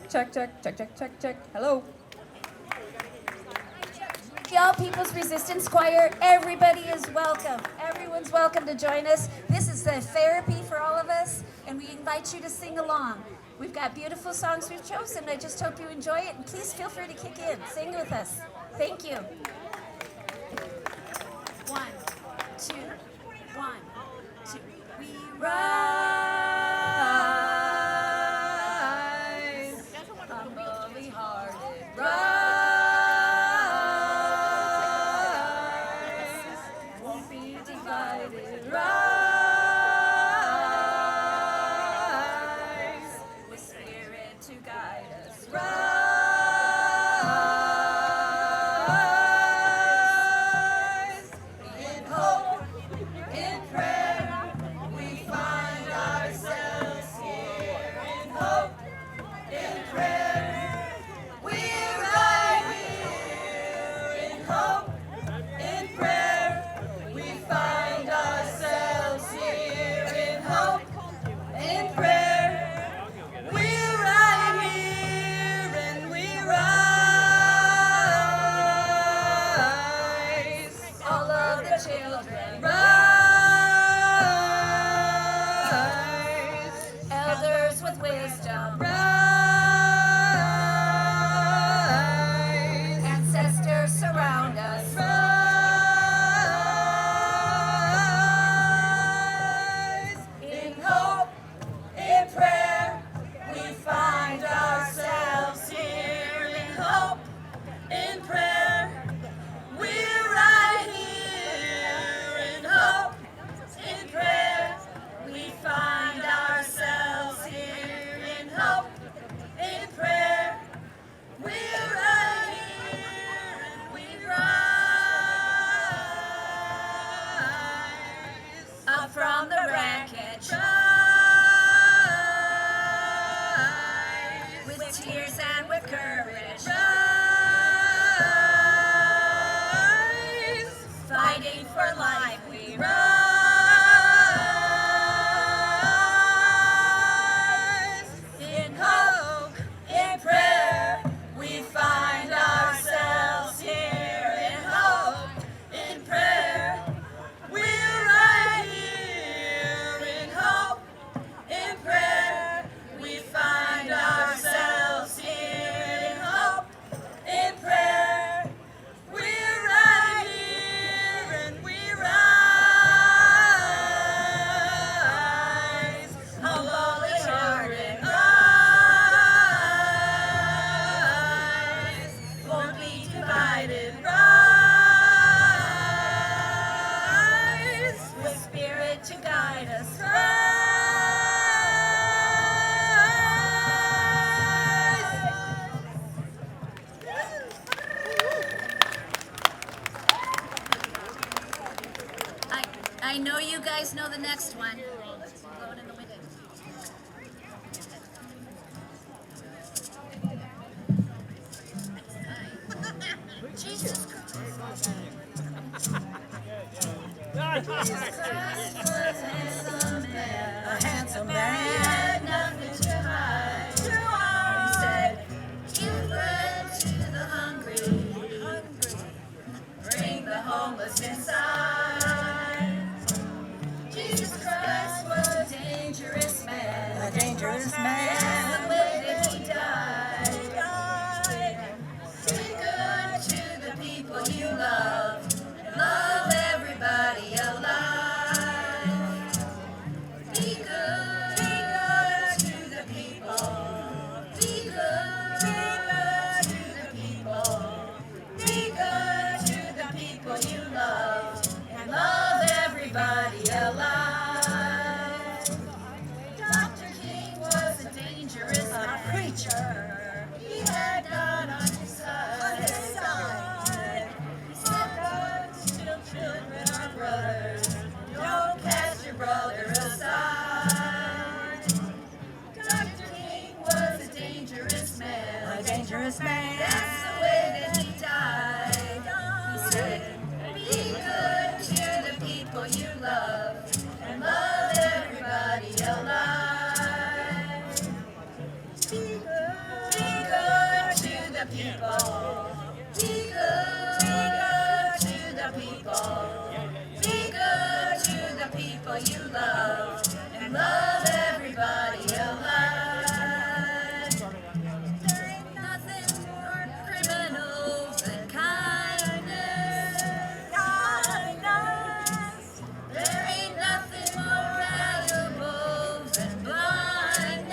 Check, check, check, check, check, check. Hello. Y'all People's Resistance Choir, everybody is welcome. Everyone's welcome to join us. This is the therapy for all of us, and we invite you to sing along. We've got beautiful songs we've chosen. I just hope you enjoy it, and please feel free to kick in. Sing with us. Thank you. 1, 2, 1, 2. We rise, humbly hearted, rise, won't be divided, rise, with spirit to guide us, rise. I know you guys know the next one. Blow it in the wind. Jesus Christ. A handsome man. He had nothing to hide. He said, give bread to the hungry. Bring the homeless inside. Jesus Christ was a dangerous man. A dangerous man. That's the way that he died. Be good to the people you love. Love everybody alive. Be good to the people. Be good to the people. Be good to the people you love. And love everybody alive. Dr. King was a dangerous preacher. He had God on his side. He said, God's still children are brothers. Don't cast your brother aside. Dr. King was a dangerous man. A dangerous man. That's the way that he died. He said, be good to the people you love. And love everybody alive. Be good to the people. Be good to the people. Be good to the people you love, and love everybody alive. There ain't nothing more criminal than kindness. Kindness. There ain't nothing more valuable than blindness.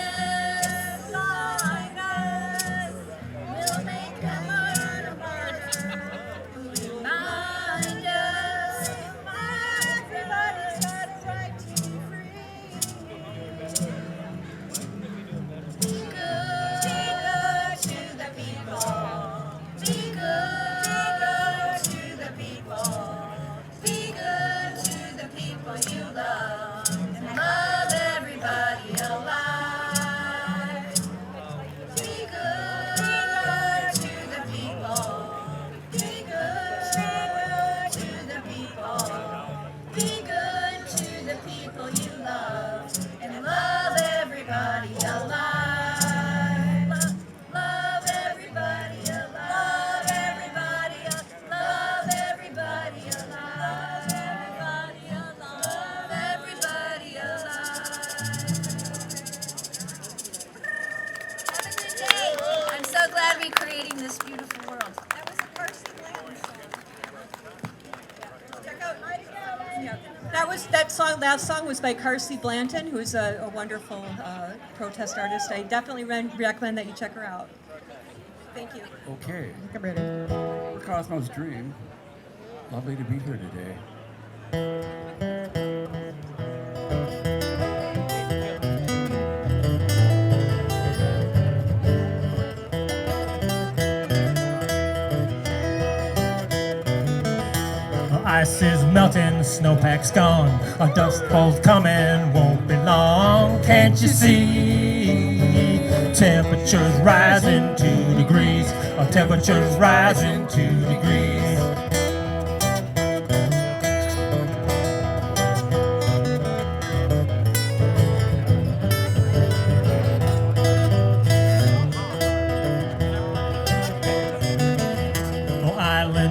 Blindness. We'll make a martyr who remind us everybody's got a right to be free. Be good to the people. Be good to the people. Be good to the people you love, and love everybody alive. Be good to the people. Be good to the people. Be good to the people you love, and love everybody alive. Love everybody alive. Everybody alive. Love everybody alive. Everybody alive. Everybody alive. Have a good day. I'm so glad we're creating this beautiful world. That was a Percy Blanton song. Check out Mighty Kaelin. Yeah, that song was by Carsey Blanton, who is a wonderful protest artist. I definitely recommend that you check her out. Thank you. Okay. We're Cosmo's Dream. Lovely to be here today. Ice is melting, snowpack's gone. A dust bolt coming, won't be long. Can't you see? Temperatures rising 2 degrees. Temperatures rising 2 degrees.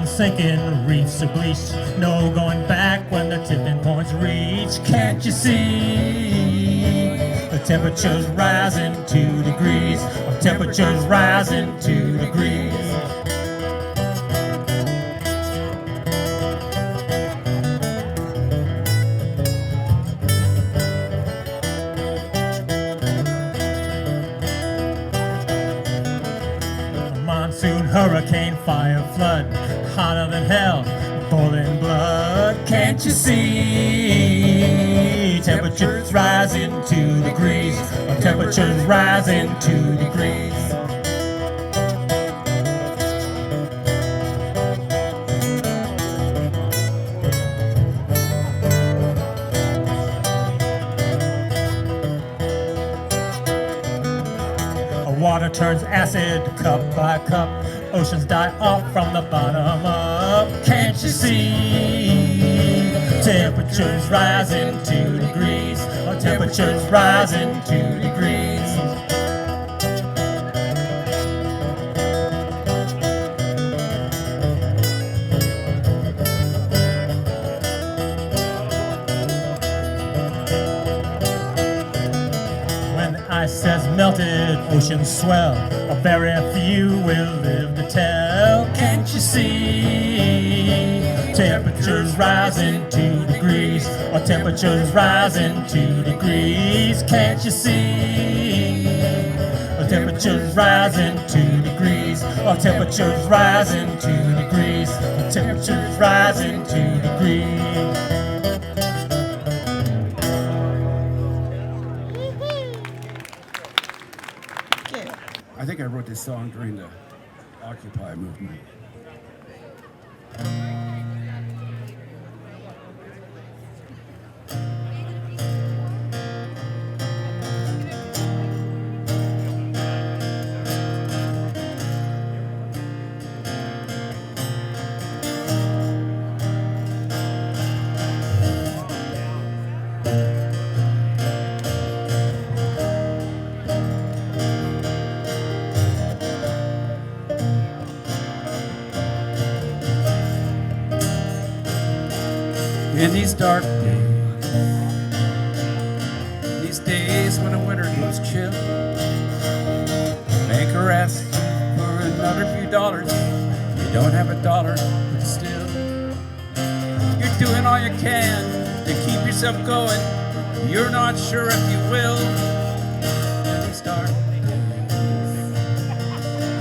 Sinking, reefs are bleached. No going back when the tipping points reach. Can't you see? The temperature's rising 2 degrees. The temperature's rising 2 degrees. Monsoon, hurricane, fire, flood, hotter than hell, boiling blood. Can't you see? Temperatures rising 2 degrees. Temperatures rising 2 degrees. Water turns acid cup by cup. Oceans die off from the bottom up. Can't you see? Temperatures rising 2 degrees. Temperatures rising 2 degrees. Ice has melted, oceans swell. A very few will live to tell. Can't you see? Temperatures rising 2 degrees. Temperatures rising 2 degrees. Can't you see? Temperatures rising 2 degrees. Temperatures rising 2 degrees. Temperatures rising 2 degrees. I think I wrote this song during the Occupy movement. these dark days, these days when the winter goes chill, banker asks for another few dollars. You don't have a dollar, but still, you're doing all you can to keep yourself going. You're not sure if you will. In these dark days,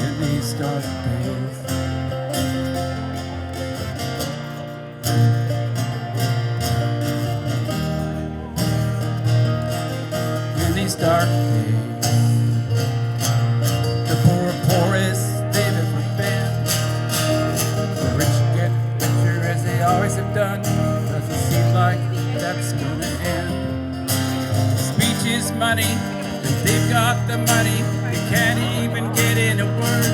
in these dark days. Dark days, the poorest they've ever been. The rich get richer as they always have done. Doesn't seem like that's gonna end. Speech is money, and they've got the money. They can't even get in a word.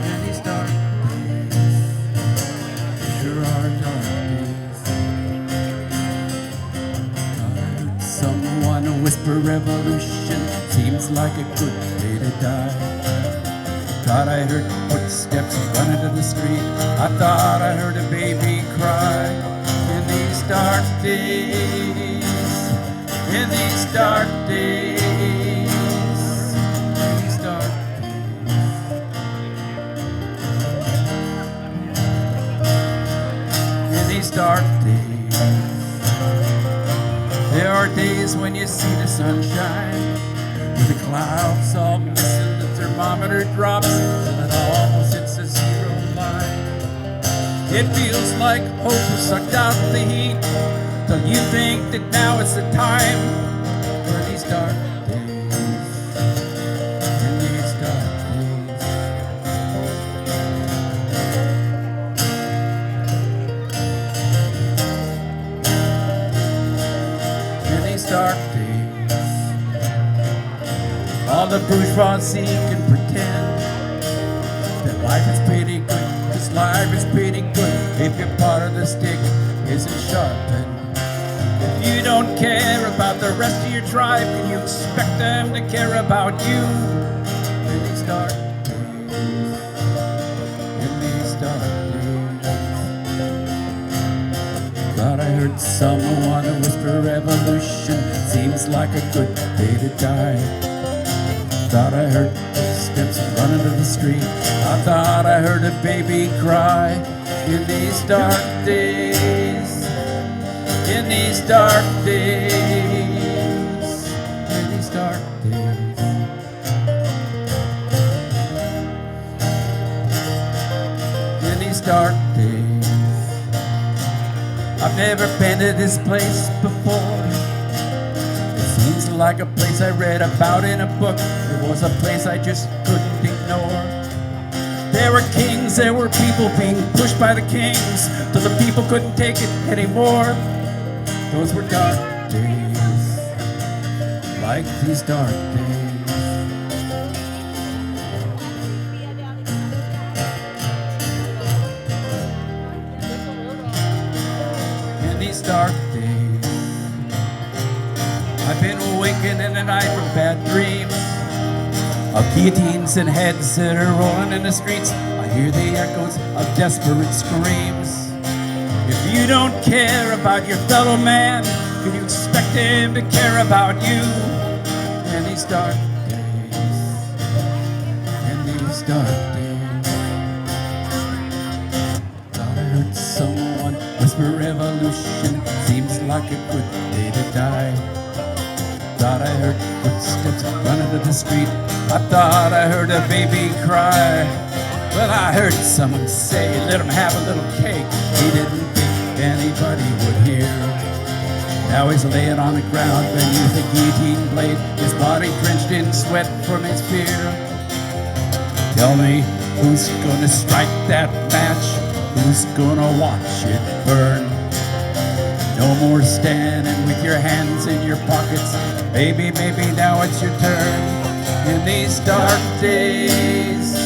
And these dark days, they sure are dark days. Someone whisper revolution, seems like a good day to die. Thought I heard footsteps running to the street. I thought I heard a baby cry. In these dark days, in these dark days, in these dark days, in these dark days. There are days when you see the sunshine, with the clouds all missing, the thermometer drops till it almost hits a zero line. It feels like hope has sucked out the heat, till you think that now is the time for these dark days, in these dark dark days. All the bourgeoisie can pretend that life is pretty good, 'cause life is pretty good if your part of the stick isn't sharpened. If you don't care about the rest of your tribe, can you expect them to care about you? In these dark days, in these dark days. Thought I heard someone whisper revolution, seems like a good day to die. Thought I heard footsteps running to the street. I thought I heard a baby cry. In these dark days, in these dark days, in these dark days. In these dark days. I've never been to this place before. It seems like a place I read about in a book. It was a place I just couldn't ignore. There were kings, there were people being pushed by the kings, till the people couldn't take it anymore. Those were dark days, like these dark days. Dark days, I've been awakened in the night from bad dreams of guillotines and heads that are rolling in the streets. I hear the echoes of desperate screams. If you don't care about your fellow man, can you expect him to care about you? In these dark days, in these dark days, thought I heard someone whisper revolution, seems like a good day to die. Thought I heard footsteps running to the street. I thought I heard a baby cry. Well, I heard someone say, let him have a little cake. He didn't think anybody would hear. Now he's laying on the ground beneath a guillotine blade, his body drenched in sweat from his fear. Tell me, who's gonna strike that match? Who's gonna watch it burn? No more standing with your hands in your pockets. Baby, maybe now it's your turn. In these dark days,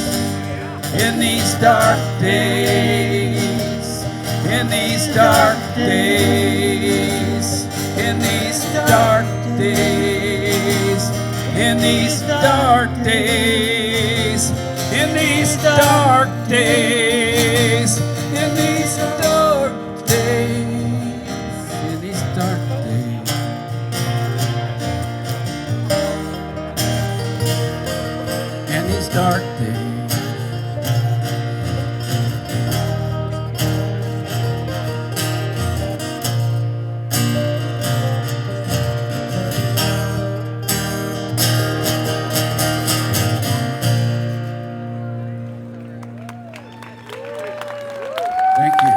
in these dark days, in these dark days, in these dark days, in these dark days, in these dark days, in these dark days. dark day. Thank you.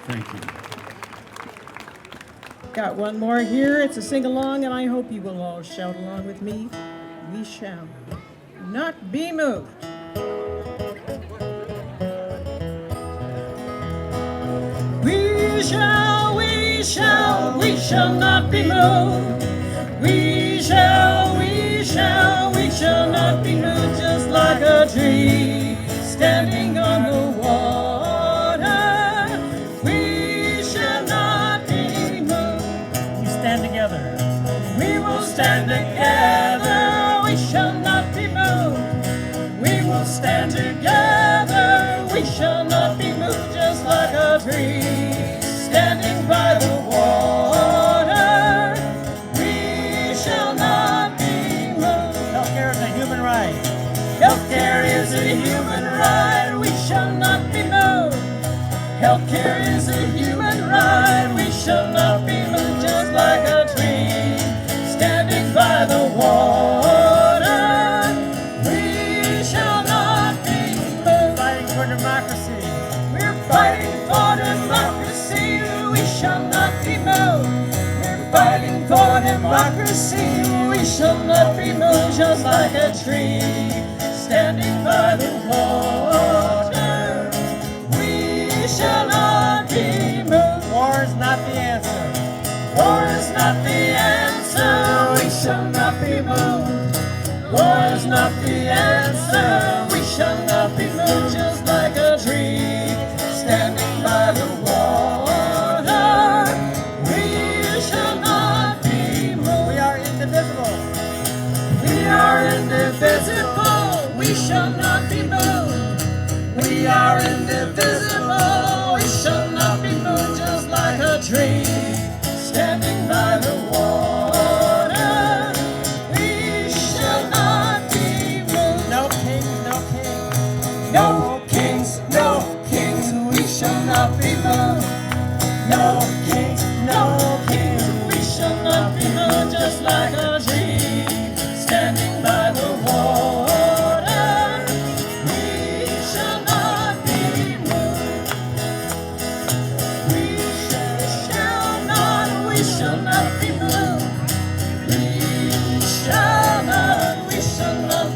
Thank you. Got one more here. It's a sing-along, and I hope you will all shout along with me. We shall not be moved. We shall not be moved. We shall not be moved, just like a tree standing on the water. We shall not be moved. We stand together. We will stand together. We shall not be moved. We will stand together. We shall not be moved, just like a tree standing by the water. We shall not be moved. Healthcare is a human right. Healthcare is a human right. We shall not be moved. Healthcare is a human right. We shall not be moved, just like a tree standing by the water. We shall not be moved. Fighting for democracy. We're fighting for democracy. We shall not be moved. We're fighting for democracy. We shall not be moved, just like a tree standing by the water. We shall not be moved. War is not the answer. War is not the answer. We shall not be moved. War is not the answer. We shall not be moved, just like a tree standing by the water. We shall not be moved. We are indivisible. We are indivisible. We shall not be moved. We are indivisible. We shall not be moved, just like a tree standing by the water. We shall not be moved. No kings, no kings. No kings, no kings. We shall not be moved. No kings, no kings. We shall not be moved, just like a tree standing by the water. We shall not be moved. We shall not be moved. We shall not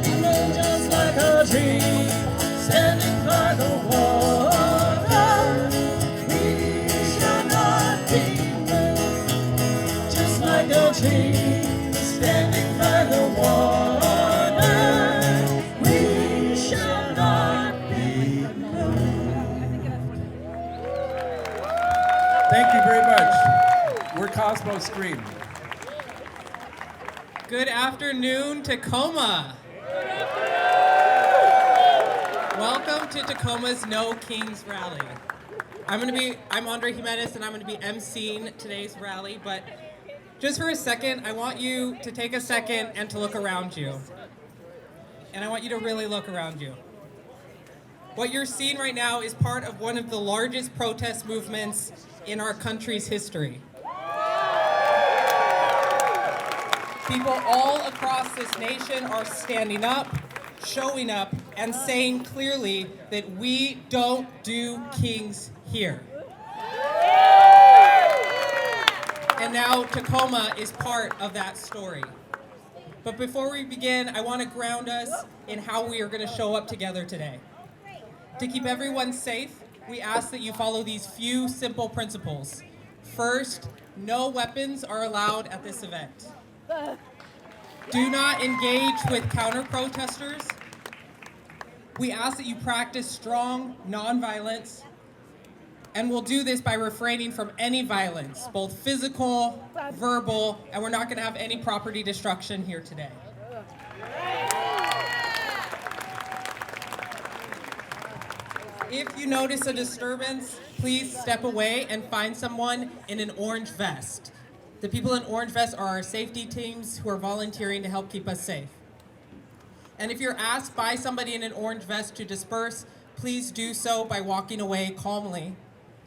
be moved, just like a tree standing by the water. We shall not be moved, just like a tree standing by the water. We shall not be moved. Thank you very much. We're Cosmo Scream. Good afternoon, Tacoma. Welcome to Tacoma's No Kings Rally. I'm Andre Jimenez, and I'm going to be emceeing today's rally, but just for a second, I want you to take a second and to look around you. And I want you to really look around you. What you're seeing right now is part of one of the largest protest movements in our country's history. People all across this nation are standing up, showing up, and saying clearly that we don't do kings here. And now Tacoma is part of that story. But before we begin, I want to ground us in how we are going to show up together today. To keep everyone safe, we ask that you follow these few simple principles. First, no weapons are allowed at this event. Do not engage with counter-protesters. We ask that you practice strong nonviolence, and we'll do this by refraining from any violence, both physical, verbal, and we're not going to have any property destruction here today. If you notice a disturbance, please step away and find someone in an orange vest. The people in orange vests are our safety teams who are volunteering to help keep us safe. And if you're asked by somebody in an orange vest to disperse, please do so by walking away calmly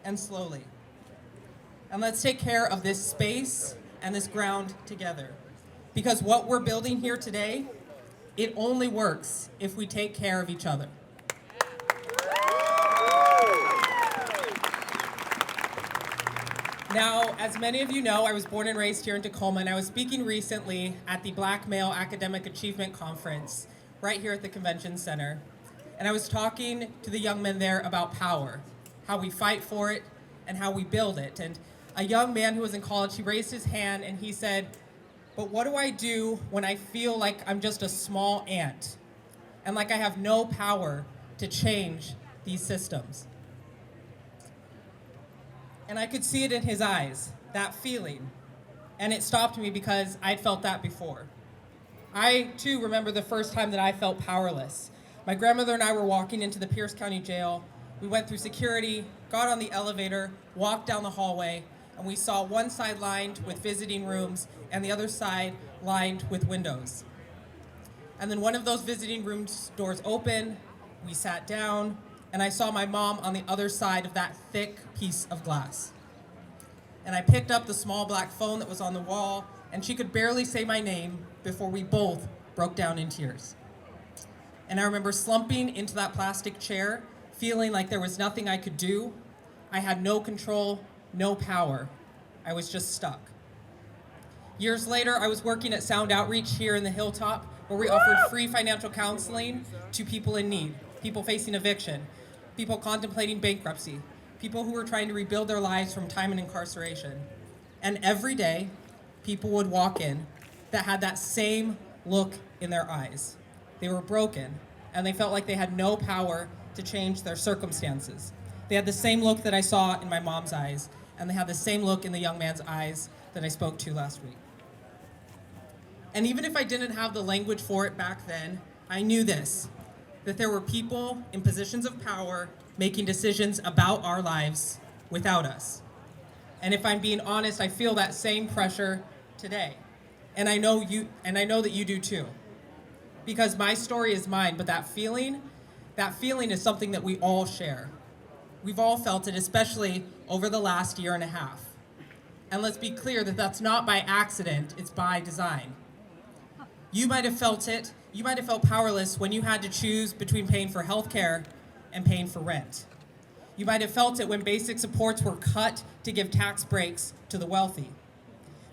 and slowly. And let's take care of this space and this ground together. Because what we're building here today, it only works if we take care of each other. Now, as many of you know, I was born and raised here in Tacoma, and I was speaking recently at the Black Male Academic Achievement Conference right here at the Convention Center. And I was talking to the young men there about power, how we fight for it, and how we build it. And a young man who was in college, he raised his hand and he said, "But what do I do when I feel like I'm just a small ant and like I have no power to change these systems?" And I could see it in his eyes, that feeling. And it stopped me because I'd felt that before. I, too, remember the first time that I felt powerless. My grandmother and I were walking into the Pierce County Jail. We went through security, got on the elevator, walked down the hallway, and we saw one side lined with visiting rooms and the other side lined with windows. And then one of those visiting room doors opened, we sat down, and I saw my mom on the other side of that thick piece of glass. And I picked up the small black phone that was on the wall, and she could barely say my name before we both broke down in tears. And I remember slumping into that plastic chair, feeling like there was nothing I could do. I had no control, no power. I was just stuck. Years later, I was working at Sound Outreach here in the Hilltop, where we offered free financial counseling to people in need, people facing eviction, people contemplating bankruptcy, people who were trying to rebuild their lives from time in incarceration. And every day, people would walk in that had that same look in their eyes. They were broken, and they felt like they had no power to change their circumstances. They had the same look that I saw in my mom's eyes, and they had the same look in the young man's eyes that I spoke to last week. And even if I didn't have the language for it back then, I knew this, that there were people in positions of power making decisions about our lives without us. And if I'm being honest, I feel that same pressure today. And I know that you do too. Because my story is mine, but that feeling is something that we all share. We've all felt it, especially over the last year and a half. And let's be clear that that's not by accident, it's by design. You might have felt it. You might have felt powerless when you had to choose between paying for health care and paying for rent. You might have felt it when basic supports were cut to give tax breaks to the wealthy.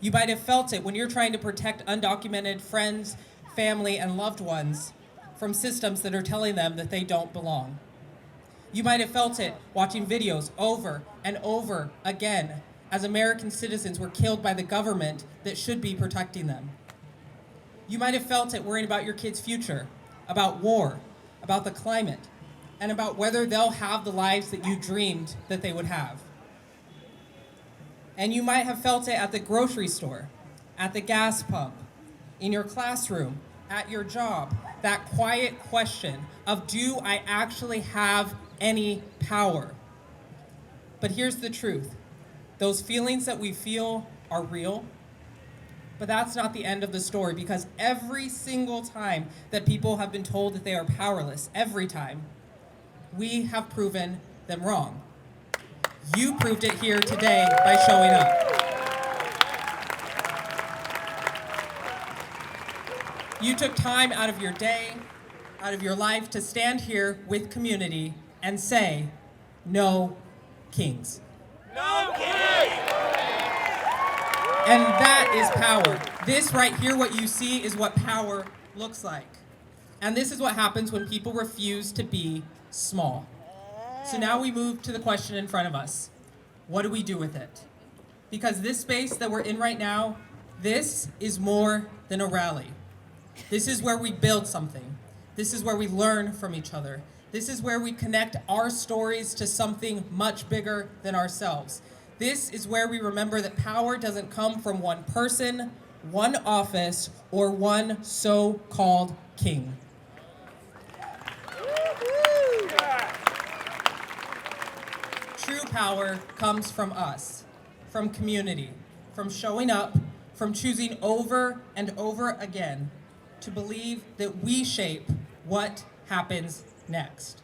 You might have felt it when you're trying to protect undocumented friends, family, and loved ones from systems that are telling them that they don't belong. You might have felt it watching videos over and over again as American citizens were killed by the government that should be protecting them. You might have felt it worrying about your kids' future, about war, about the climate, and about whether they'll have the lives that you dreamed that they would have. And you might have felt it at the grocery store, at the gas pump, in your classroom, at your job, that quiet question of, do I actually have any power? But here's the truth. Those feelings that we feel are real, but that's not the end of the story, because every single time that people have been told that they are powerless, every time, we have proven them wrong. You proved it here today by showing up. You took time out of your day, out of your life to stand here with community and say, no kings. No kings! And that is power. This right here, what you see, is what power looks like. And this is what happens when people refuse to be small. So now we move to the question in front of us. What do we do with it? Because this space that we're in right now, this is more than a rally. This is where we build something. This is where we learn from each other. This is where we connect our stories to something much bigger than ourselves. This is where we remember that power doesn't come from one person, one office, or one so-called king. True power comes from us, from community, from showing up, from choosing over and over again to believe that we shape what happens next.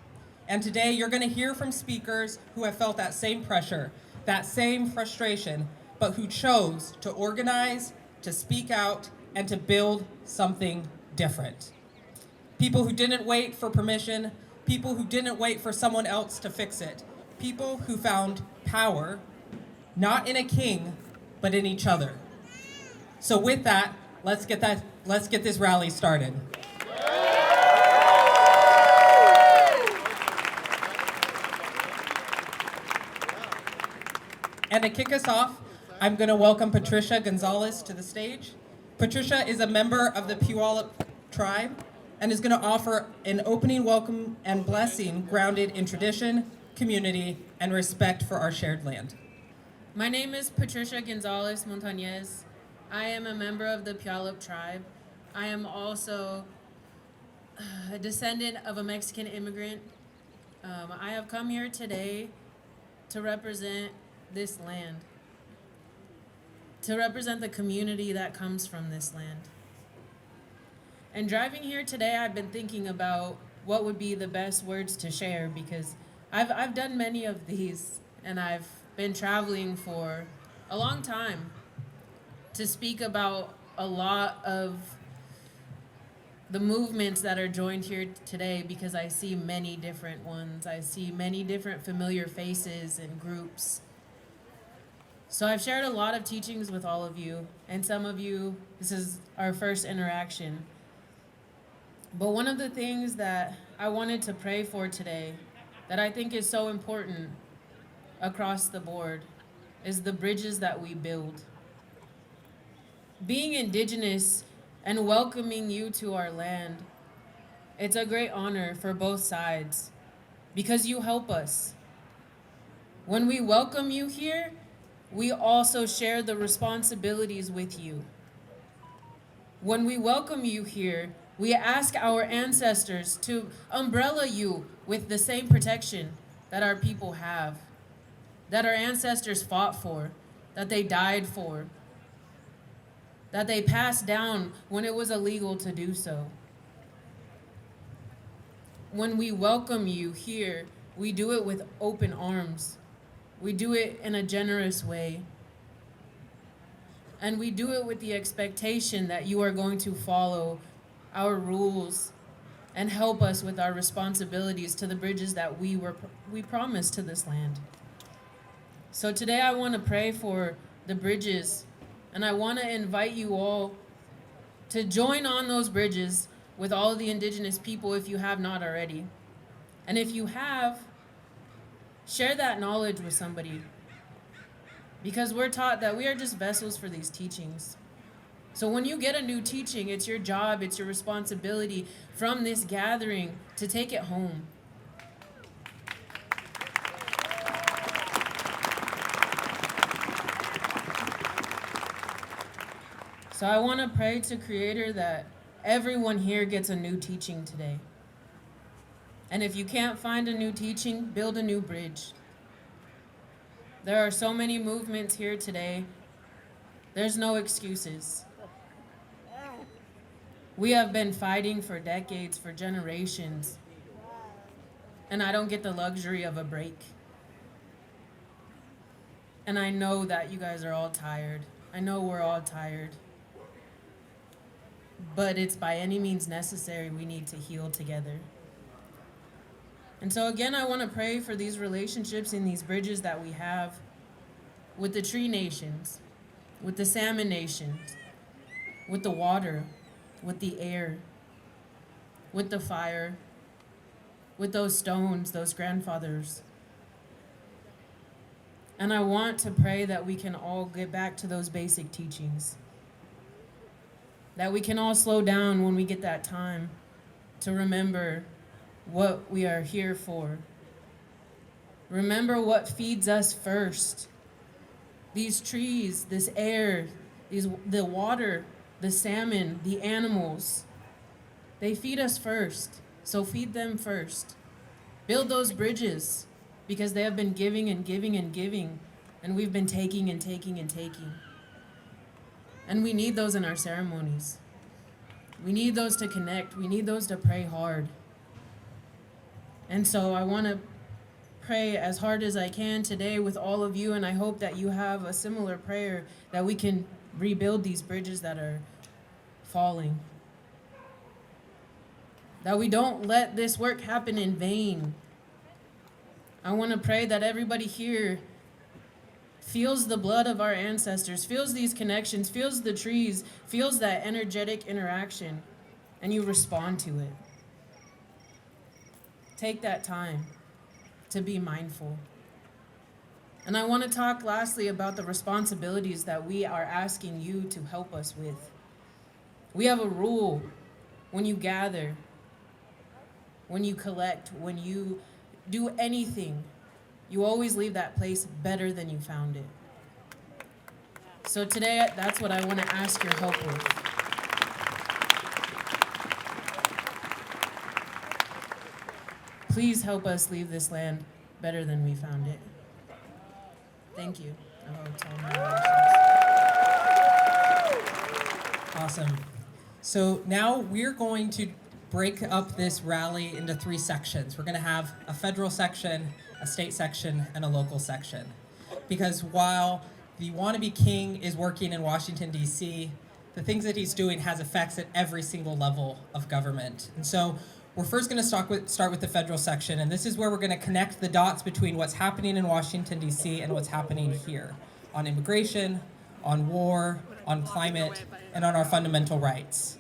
And today you're going to hear from speakers who have felt that same pressure, that same frustration, but who chose to organize, to speak out, and to build something different. People who didn't wait for permission, people who didn't wait for someone else to fix it, people who found power, not in a king, but in each other. So with that, let's get this rally started. And to kick us off, I'm going to welcome Patricia Gonzalez to the stage. Patricia is a member of the Puyallup tribe and is going to offer an opening welcome and blessing grounded in tradition, community, and respect for our shared land. My name is Patricia Gonzalez Montañez. I am a member of the Puyallup tribe. I am also a descendant of a Mexican immigrant. I have come here today to represent this land, to represent the community that comes from this land. And driving here today, I've been thinking about what would be the best words to share, because I've done many of these, and I've been traveling for a long time to speak about a lot of the movements that are joined here today, because I see many different ones. I see many different familiar faces and groups. So I've shared a lot of teachings with all of you, and some of you, this is our first interaction. But one of the things that I wanted to pray for today, that I think is so important across the board, is the bridges that we build. Being Indigenous and welcoming you to our land, it's a great honor for both sides, because you help us. When we welcome you here, we also share the responsibilities with you. When we welcome you here, we ask our ancestors to umbrella you with the same protection that our people have, that our ancestors fought for, that they died for, that they passed down when it was illegal to do so. When we welcome you here, we do it with open arms. We do it in a generous way. And we do it with the expectation that you are going to follow our rules and help us with our responsibilities to the bridges that we promised to this land. So today I want to pray for the bridges, and I want to invite you all to join on those bridges with all of the Indigenous people if you have not already. And if you have, share that knowledge with somebody, because we're taught that we are just vessels for these teachings. So when you get a new teaching, it's your job, it's your responsibility from this gathering to take it home. So I want to pray to Creator that everyone here gets a new teaching today. And if you can't find a new teaching, build a new bridge. There are so many movements here today. There's no excuses. We have been fighting for decades, for generations. And I don't get the luxury of a break. And I know that you guys are all tired. I know we're all tired. But it's by any means necessary. We need to heal together. And so again, I want to pray for these relationships and these bridges that we have with the tree nations, with the salmon nations, with the water, with the air, with the fire, with those stones, those grandfathers. And I want to pray that we can all get back to those basic teachings, that we can all slow down when we get that time to remember what we are here for. Remember what feeds us first. These trees, this air, the water, the salmon, the animals. They feed us first, so feed them first. Build those bridges, because they have been giving and giving and giving, and we've been taking and taking and taking. And we need those in our ceremonies. We need those to connect. We need those to pray hard. And so I want to pray as hard as I can today with all of you, and I hope that you have a similar prayer that we can rebuild these bridges that are falling. That we don't let this work happen in vain. I want to pray that everybody here feels the blood of our ancestors, feels these connections, feels the trees, feels that energetic interaction, and you respond to it. Take that time to be mindful. And I want to talk lastly about the responsibilities that we are asking you to help us with. We have a rule: when you gather, when you collect, when you do anything, you always leave that place better than you found it. So today, that's what I want to ask your help with. Please help us leave this land better than we found it. Thank you. Awesome. So now we're going to break up this rally into 3 sections. We're going to have a federal section, a state section, and a local section. Because while the wannabe king is working in Washington, D.C., the things that he's doing has effects at every single level of government. And so we're first going to start with the federal section, and this is where we're going to connect the dots between what's happening in Washington, D.C. and what's happening here on immigration, on war, on climate, and on our fundamental rights.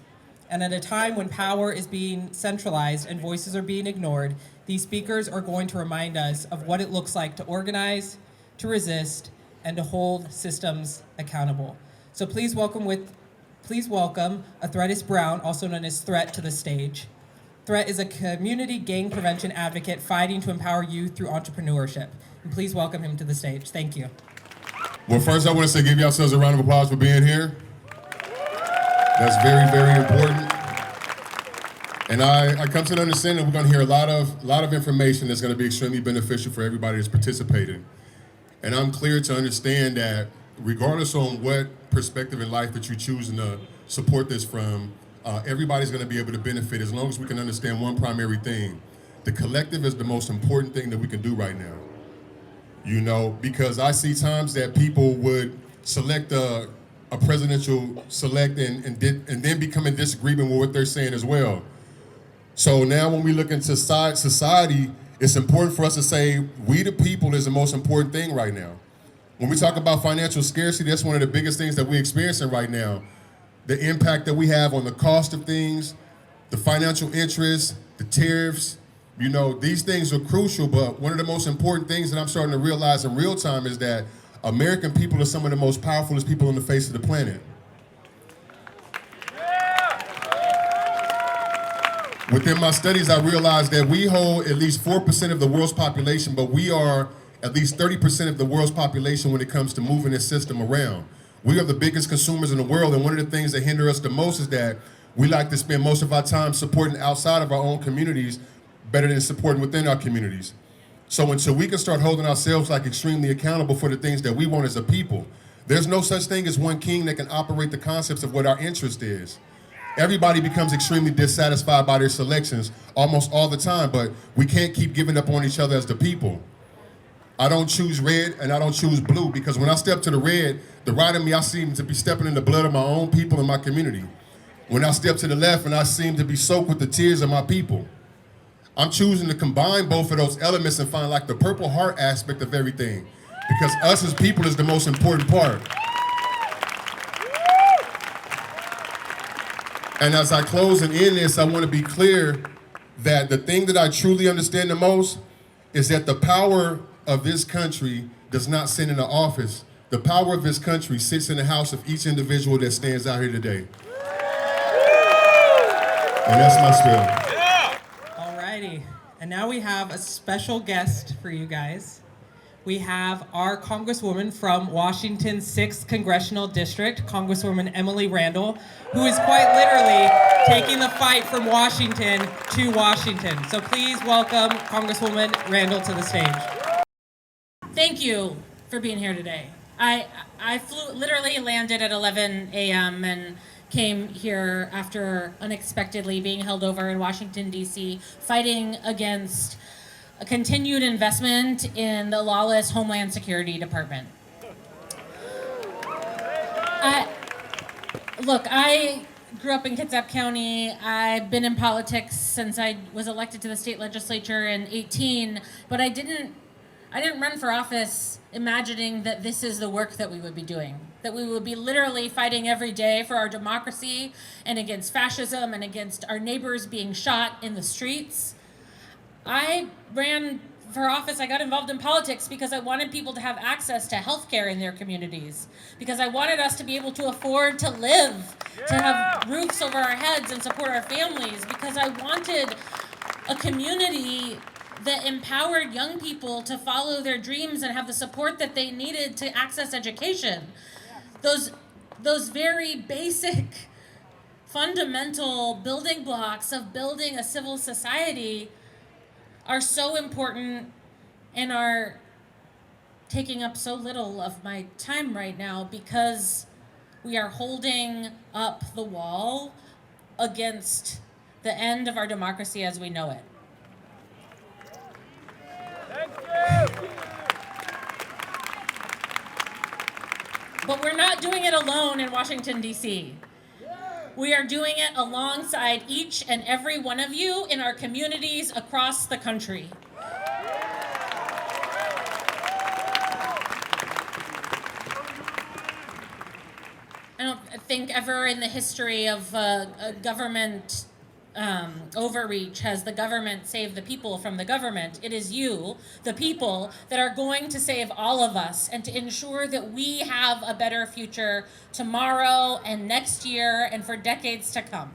And at a time when power is being centralized and voices are being ignored, these speakers are going to remind us of what it looks like to organize, to resist, and to hold systems accountable. So please welcome a Threadis Brown, also known as Thrett, to the stage. Thrett is a community gang prevention advocate fighting to empower youth through entrepreneurship. And please welcome him to the stage. Thank you. Well, first I want to say give yourselves a round of applause for being here. That's very, very important. And I come to the understanding that we're going to hear a lot of information that's going to be extremely beneficial for everybody that's participating. And I'm clear to understand that regardless on what perspective in life that you're choosing to support this from, everybody's going to be able to benefit as long as we can understand one primary thing. The collective is the most important thing that we can do right now. You know, because I see times that people would select a presidential select and then become in disagreement with what they're saying as well. So now when we look into society, it's important for us to say we the people is the most important thing right now. When we talk about financial scarcity, that's one of the biggest things that we're experiencing right now. The impact that we have on the cost of things, the financial interests, the tariffs, you know, these things are crucial, but one of the most important things that I'm starting to realize in real time is that American people are some of the most powerful people on the face of the planet. Within my studies, I realized that we hold at least 4% of the world's population, but we are at least 30% of the world's population when it comes to moving this system around. We are the biggest consumers in the world, and one of the things that hinder us the most is that we like to spend most of our time supporting outside of our own communities better than supporting within our communities. So until we can start holding ourselves like extremely accountable for the things that we want as a people, there's no such thing as one king that can operate the concepts of what our interest is. Everybody becomes extremely dissatisfied by their selections almost all the time, but we can't keep giving up on each other as the people. I don't choose red and I don't choose blue because when I step to the red, the right of me, I seem to be stepping in the blood of my own people and my community. When I step to the left and I seem to be soaked with the tears of my people. I'm choosing to combine both of those elements and find like the Purple Heart aspect of everything because us as people is the most important part. And as I close and end this, I want to be clear that the thing that I truly understand the most is that the power of this country does not sit in the office. The power of this country sits in the house of each individual that stands out here today. And that's my spiel. Alrighty, and now we have a special guest for you guys. We have our Congresswoman from Washington's 6th Congressional District, Congresswoman Emily Randall, who is quite literally taking the fight from Washington to Washington. So please welcome Congresswoman Randall to the stage. Thank you for being here today. I literally landed at 11 a.m. and came here after unexpectedly being held over in Washington, D.C., fighting against a continued investment in the lawless Homeland Security Department. I grew up in Kitsap County. I've been in politics since I was elected to the state legislature in 18, but I didn't run for office imagining that this is the work that we would be doing, that we would be literally fighting every day for our democracy and against fascism and against our neighbors being shot in the streets. I ran for office, I got involved in politics because I wanted people to have access to health care in their communities, because I wanted us to be able to afford to live, to have roofs over our heads and support our families, because I wanted a community that empowered young people to follow their dreams and have the support that they needed to access education. Those very basic, fundamental building blocks of building a civil society are so important and are taking up so little of my time right now because we are holding up the wall against the end of our democracy as we know it. But we're not doing it alone in Washington, D.C. We are doing it alongside each and every one of you in our communities across the country. I don't think ever in the history of a government overreach has the government saved the people from the government. It is you, the people, that are going to save all of us and to ensure that we have a better future tomorrow and next year and for decades to come.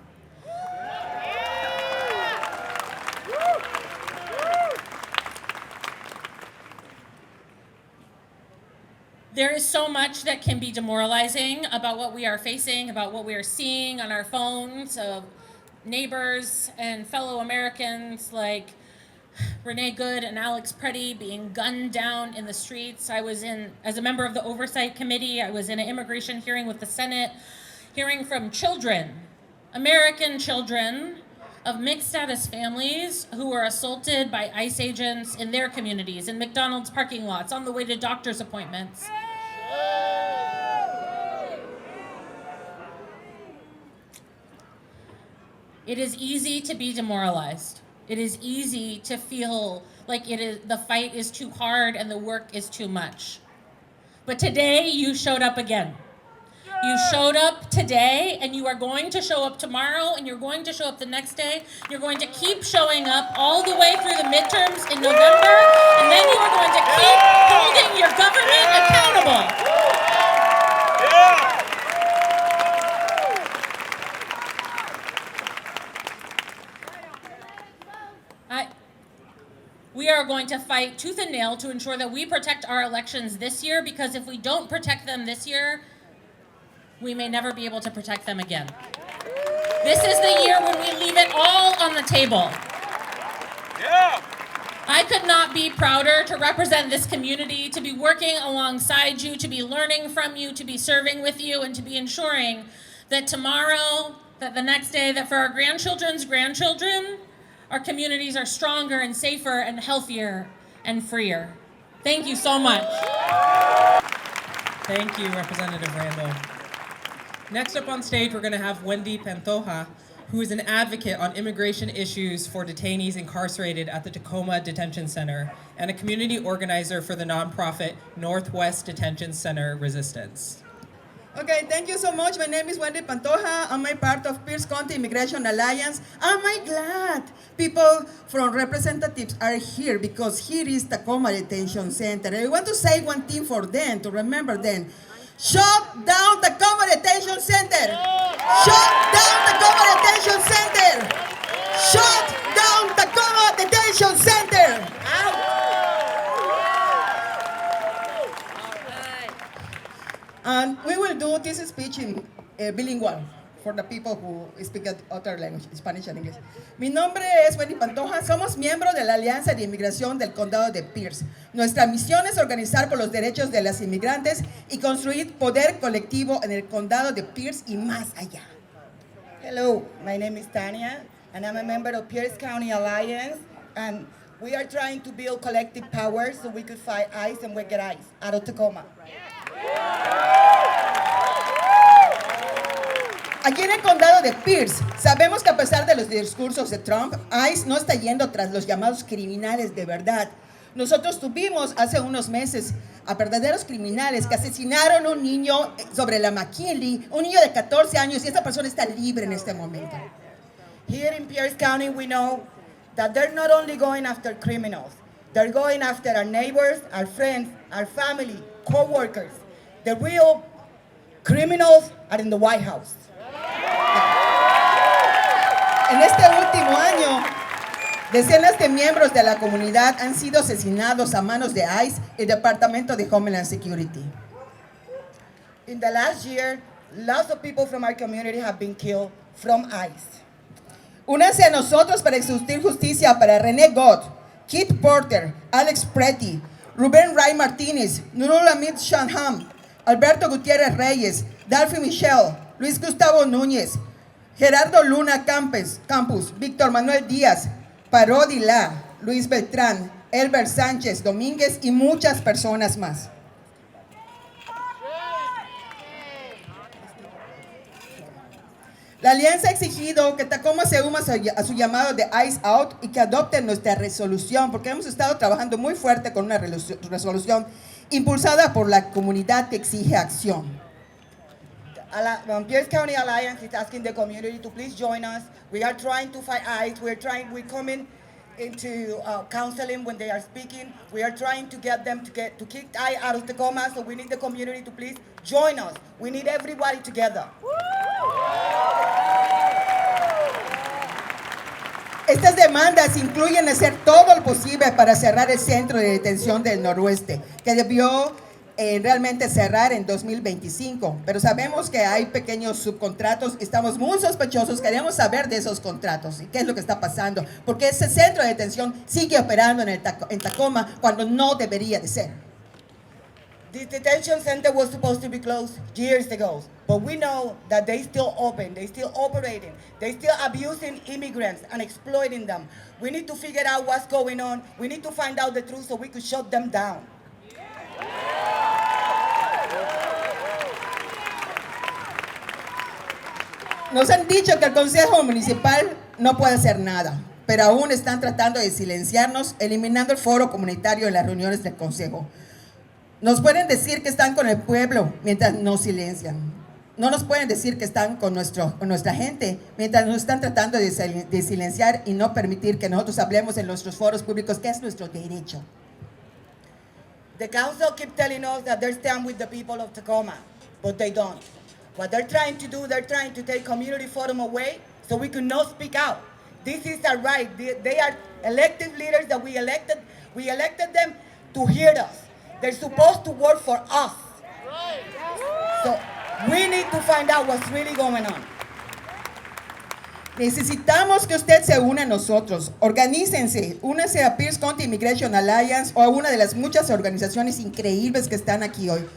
There is so much that can be demoralizing about what we are facing, about what we are seeing on our phones, of neighbors and fellow Americans like Renee Good and Alex Preddy being gunned down in the streets. As a member of the Oversight Committee, I was in an immigration hearing with the Senate, hearing from children, American children of mixed status families who were assaulted by ICE agents in their communities, in McDonald's parking lots, on the way to doctor's appointments. It is easy to be demoralized. It is easy to feel like the fight is too hard and the work is too much. But today you showed up again. You showed up today, and you are going to show up tomorrow, and you're going to show up the next day. You're going to keep showing up all the way through the midterms in November, and then you are going to keep holding your government accountable. We are going to fight tooth and nail to ensure that we protect our elections this year, because if we don't protect them this year, we may never be able to protect them again. This is the year when we leave it all on the table. Yeah. I could not be prouder to represent this community, to be working alongside you, to be learning from you, to be serving with you, and to be ensuring that tomorrow, that the next day, that for our grandchildren's grandchildren, our communities are stronger and safer and healthier and freer. Thank you so much. Thank you, Representative Randall. Next up on stage, we're going to have Wendy Pantoja, who is an advocate on immigration issues for detainees incarcerated at the Tacoma Detention Center and a community organizer for the nonprofit Northwest Detention Center Resistance. Okay, thank you so much. My name is Wendy Pantoja. I'm a part of Pierce County Immigration Alliance. Am I glad people from representatives are here, because here is Tacoma Detention Center. I want to say one thing for them, to remember them. Shut down Tacoma Detention Center! Shut down Tacoma Detention Center! Shut down Tacoma Detention Center! And we will do this speech in bilingual for the people who speak other language, Spanish and English. Mi nombre es Wendy Pantoja, somos miembros de la Alianza de Inmigración del Condado de Pierce. Nuestra misión es organizar por los derechos de las inmigrantes y construir poder colectivo en el Condado de Pierce y más allá. Hello, my name is Tanya, and I'm a member of Pierce County Alliance, and we are trying to build collective power so we could fight ICE and wicked ICE out of Tacoma. Aquí en el condado de Pierce, sabemos que a pesar de los discursos de Trump, ICE no está yendo tras los llamados criminales de verdad. Nosotros tuvimos hace unos meses a verdaderos criminales que asesinaron a un niño sobre la McKinley, un niño de 14 años, y esta persona está libre en este momento. Here in Pierce County, we know that they're not only going after criminals, they're going after our neighbors, our friends, our family, co-workers. The real criminals are in the White House. En este último año, decenas de miembros de la comunidad han sido asesinados a manos de ICE y el Departamento de Homeland Security. In the last year, lots of people from our community have been killed from ICE. Únanse a nosotros para exigir justicia para René Gott, Keith Porter, Alex Pretty, Rubén Ray Martínez, Nurul Amit Shanham, Alberto Gutiérrez Reyes, Dalfi Michel, Luis Gustavo Núñez, Gerardo Luna Campus, Víctor Manuel Díaz, Parodi La, Luis Beltrán, Elber Sánchez Domínguez y muchas personas más. La alianza ha exigido que Tacoma se una a su llamado de ICE Out y que adopten nuestra resolución, porque hemos estado trabajando muy fuerte con una resolución impulsada por la comunidad que exige acción. Pierce County Alliance is asking the community to please join us. We are trying to fight ICE. We're coming into counseling when they are speaking. We are trying to get them to kick ICE out of Tacoma. So we need the community to please join us. We need everybody together. Estas demandas incluyen hacer todo lo posible para cerrar el centro de detención del noroeste, que debió realmente cerrar en 2025, pero sabemos que hay pequeños subcontratos, estamos muy sospechosos, queremos saber de esos contratos y qué es lo que está pasando, porque ese centro de detención sigue operando en Tacoma cuando no debería de ser. This detention center was supposed to be closed years ago, but we know that they still open, they still operating, they still abusing immigrants and exploiting them. We need to figure out what's going on. We need to find out the truth so we could shut them down. Nos han dicho que el Consejo Municipal no puede hacer nada, pero aún están tratando de silenciarnos, eliminando el foro comunitario en las reuniones del Consejo. Nos pueden decir que están con el pueblo mientras nos silencian. No nos pueden decir que están con nuestra gente mientras nos están tratando de silenciar y no permitir que nosotros hablemos en nuestros foros públicos, que es nuestro derecho. The council keeps telling us that they stand with the people of Tacoma, but they don't. What they're trying to do, they're trying to take community forum away so we can not speak out. This is our right. They are elected leaders that we elected. We elected them to hear us. They're supposed to work for us. So we need to find out what's really going on. Necesitamos que usted se una a nosotros. Organícense, únanse a Pierce County Immigration Alliance o a una de las muchas organizaciones increíbles que están aquí hoy.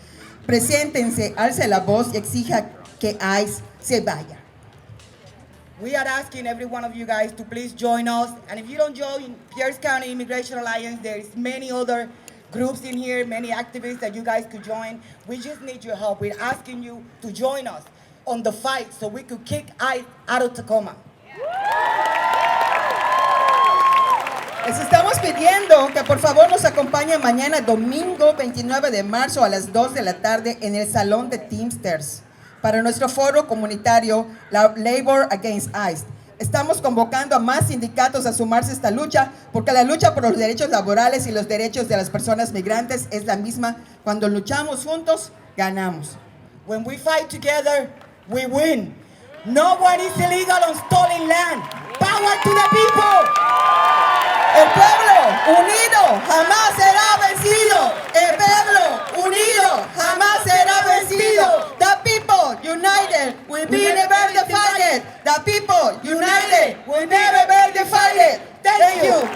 Preséntense, alce la voz y exija que ICE se vaya. We are asking every one of you guys to please join us. And if you don't join Pierce County Immigration Alliance, there is many other groups in here, many activists that you guys could join. We just need your help. We're asking you to join us on the fight so we could kick ICE out of Tacoma. Les estamos pidiendo que por favor nos acompañen mañana domingo 29 de marzo a las 2 de la tarde en el Salón de Teamsters para nuestro foro comunitario Labor Against ICE. Estamos convocando a más sindicatos a sumarse a esta lucha porque la lucha por los derechos laborales y los derechos de las personas migrantes es la misma. Cuando luchamos juntos, ganamos. When we fight together, we win. No one is illegal on stolen land. Power to the people. El pueblo unido jamás será vencido. El pueblo unido jamás será vencido. The people united will be never defeated. The people united will never be defeated. Thank you.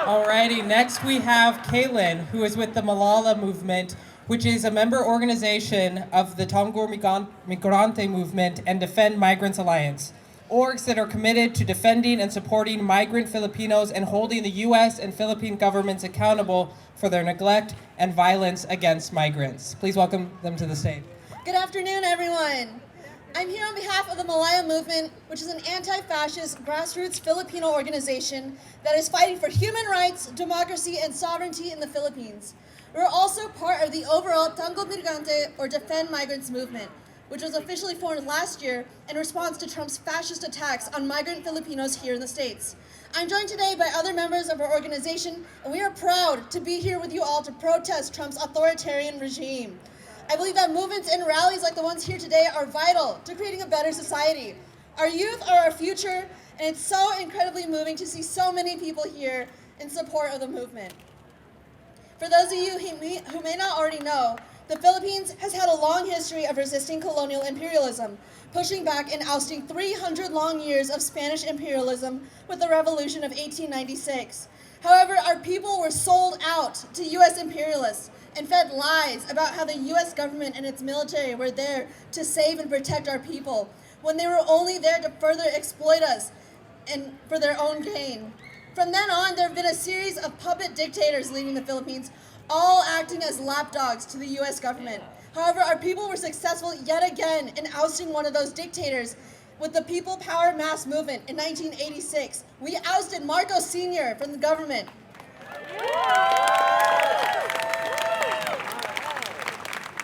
Alrighty, next we have Kaelin, who is with the Malala movement, which is a member organization of the Tango Migrante Movement and Defend Migrants Alliance, orgs that are committed to defending and supporting migrant Filipinos and holding the U.S. and Philippine governments accountable for their neglect and violence against migrants. Please welcome them to the stage. Good afternoon, everyone. I'm here on behalf of the Malaya Movement, which is an anti-fascist grassroots Filipino organization that is fighting for human rights, democracy, and sovereignty in the Philippines. We're also part of the overall Tango Migrante, or Defend Migrants movement, which was officially formed last year in response to Trump's fascist attacks on migrant Filipinos here in the States. I'm joined today by other members of our organization, and we are proud to be here with you all to protest Trump's authoritarian regime. I believe that movements and rallies like the ones here today are vital to creating a better society. Our youth are our future, and it's so incredibly moving to see so many people here in support of the movement. For those of you who may not already know, the Philippines has had a long history of resisting colonial imperialism, pushing back and ousting 300 long years of Spanish imperialism with the Revolution of 1896. However, our people were sold out to U.S. imperialists and fed lies about how the U.S. government and its military were there to save and protect our people, when they were only there to further exploit us and for their own gain. From then on, there have been a series of puppet dictators leading the Philippines, all acting as lapdogs to the U.S. government. However, our people were successful yet again in ousting one of those dictators with the People Power Mass Movement in 1986. We ousted Marcos Sr. from the government.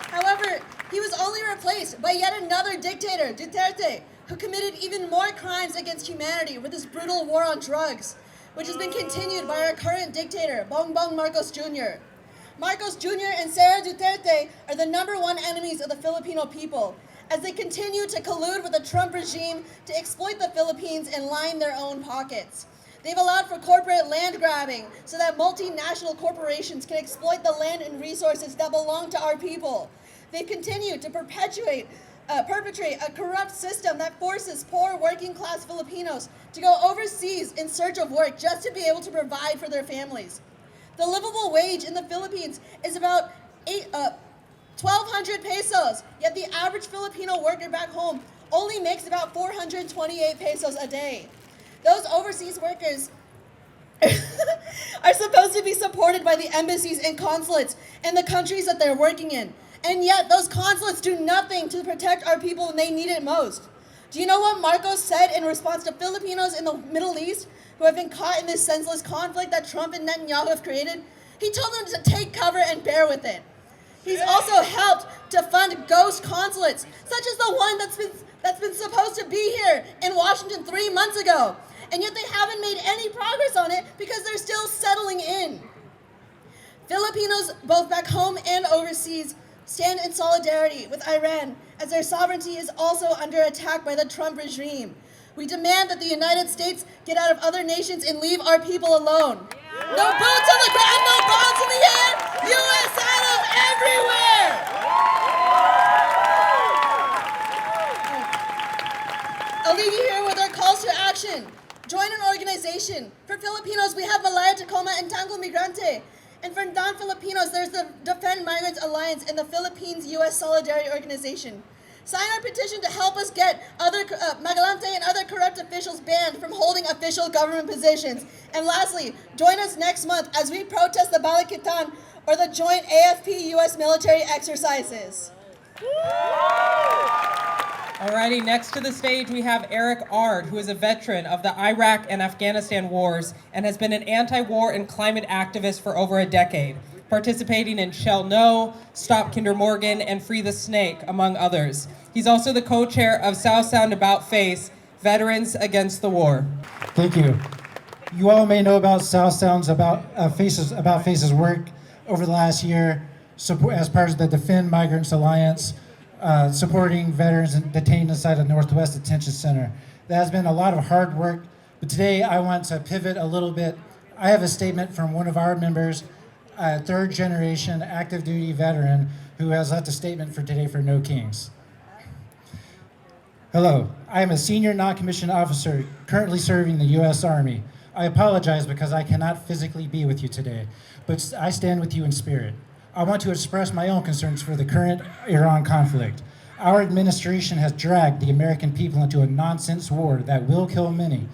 However, he was only replaced by yet another dictator, Duterte, who committed even more crimes against humanity with his brutal war on drugs, which has been continued by our current dictator, Bongbong Marcos Jr. Marcos Jr. and Sara Duterte are the #1 enemies of the Filipino people, as they continue to collude with the Trump regime to exploit the Philippines and line their own pockets. They've allowed for corporate land grabbing so that multinational corporations can exploit the land and resources that belong to our people. They've continued to perpetrate a corrupt system that forces poor working-class Filipinos to go overseas in search of work just to be able to provide for their families. The livable wage in the Philippines is about 1,200 pesos, yet the average Filipino worker back home only makes about 428 pesos a day. Those overseas workers are supposed to be supported by the embassies and consulates in the countries that they're working in. And yet those consulates do nothing to protect our people when they need it most. Do you know what Marcos said in response to Filipinos in the Middle East who have been caught in this senseless conflict that Trump and Netanyahu have created? He told them to take cover and bear with it. He's also helped to fund ghost consulates, such as the one that's been supposed to be here in Washington 3 months ago. And yet they haven't made any progress on it because they're still settling in. Filipinos, both back home and overseas, stand in solidarity with Iran as their sovereignty is also under attack by the Trump regime. We demand that the United States get out of other nations and leave our people alone. No boots on the ground, no bombs in the air, U.S. out of everywhere! I'll leave you here with our calls to action. Join an organization. For Filipinos, we have Malaya, Tacoma, and Tango Migrante. And for non-Filipinos, there's the Defend Migrants Alliance and the Philippines-U.S. Solidarity Organization. Sign our petition to help us get other Magalante and other corrupt officials banned from holding official government positions. And lastly, join us next month as we protest the Balikitan or the joint AFP-U.S. military exercises. Alrighty, next to the stage we have Eric Ard, who is a veteran of the Iraq and Afghanistan wars and has been an anti-war and climate activist for over a decade, participating in Shell No, Stop Kinder Morgan, and Free the Snake, among others. He's also the co-chair of South Sound About Face, Veterans Against the War. Thank you. You all may know about South Sound's About Face's work over the last year as part of the Defend Migrants Alliance, supporting veterans detained inside the Northwest Detention Center. That has been a lot of hard work, but today I want to pivot a little bit. I have a statement from one of our members, a third-generation active duty veteran who has left a statement for today for No Kings. Hello, I am a senior non-commissioned officer currently serving the U.S. Army. I apologize because I cannot physically be with you today, but I stand with you in spirit. I want to express my own concerns for the current Iran conflict. Our administration has dragged the American people into a nonsense war that will kill many.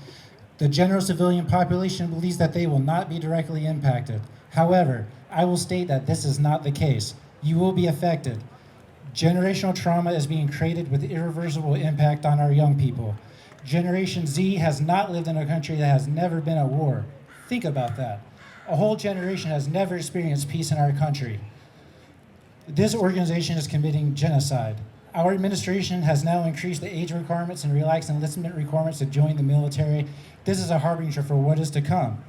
The general civilian population believes that they will not be directly impacted. However, I will state that this is not the case. You will be affected. Generational trauma is being created with irreversible impact on our young people. Generation Z has not lived in a country that has never been at war. Think about that. A whole generation has never experienced peace in our country. This organization is committing genocide. Our administration has now increased the age requirements and relaxed enlistment requirements to join the military. This is a harbinger for what is to come.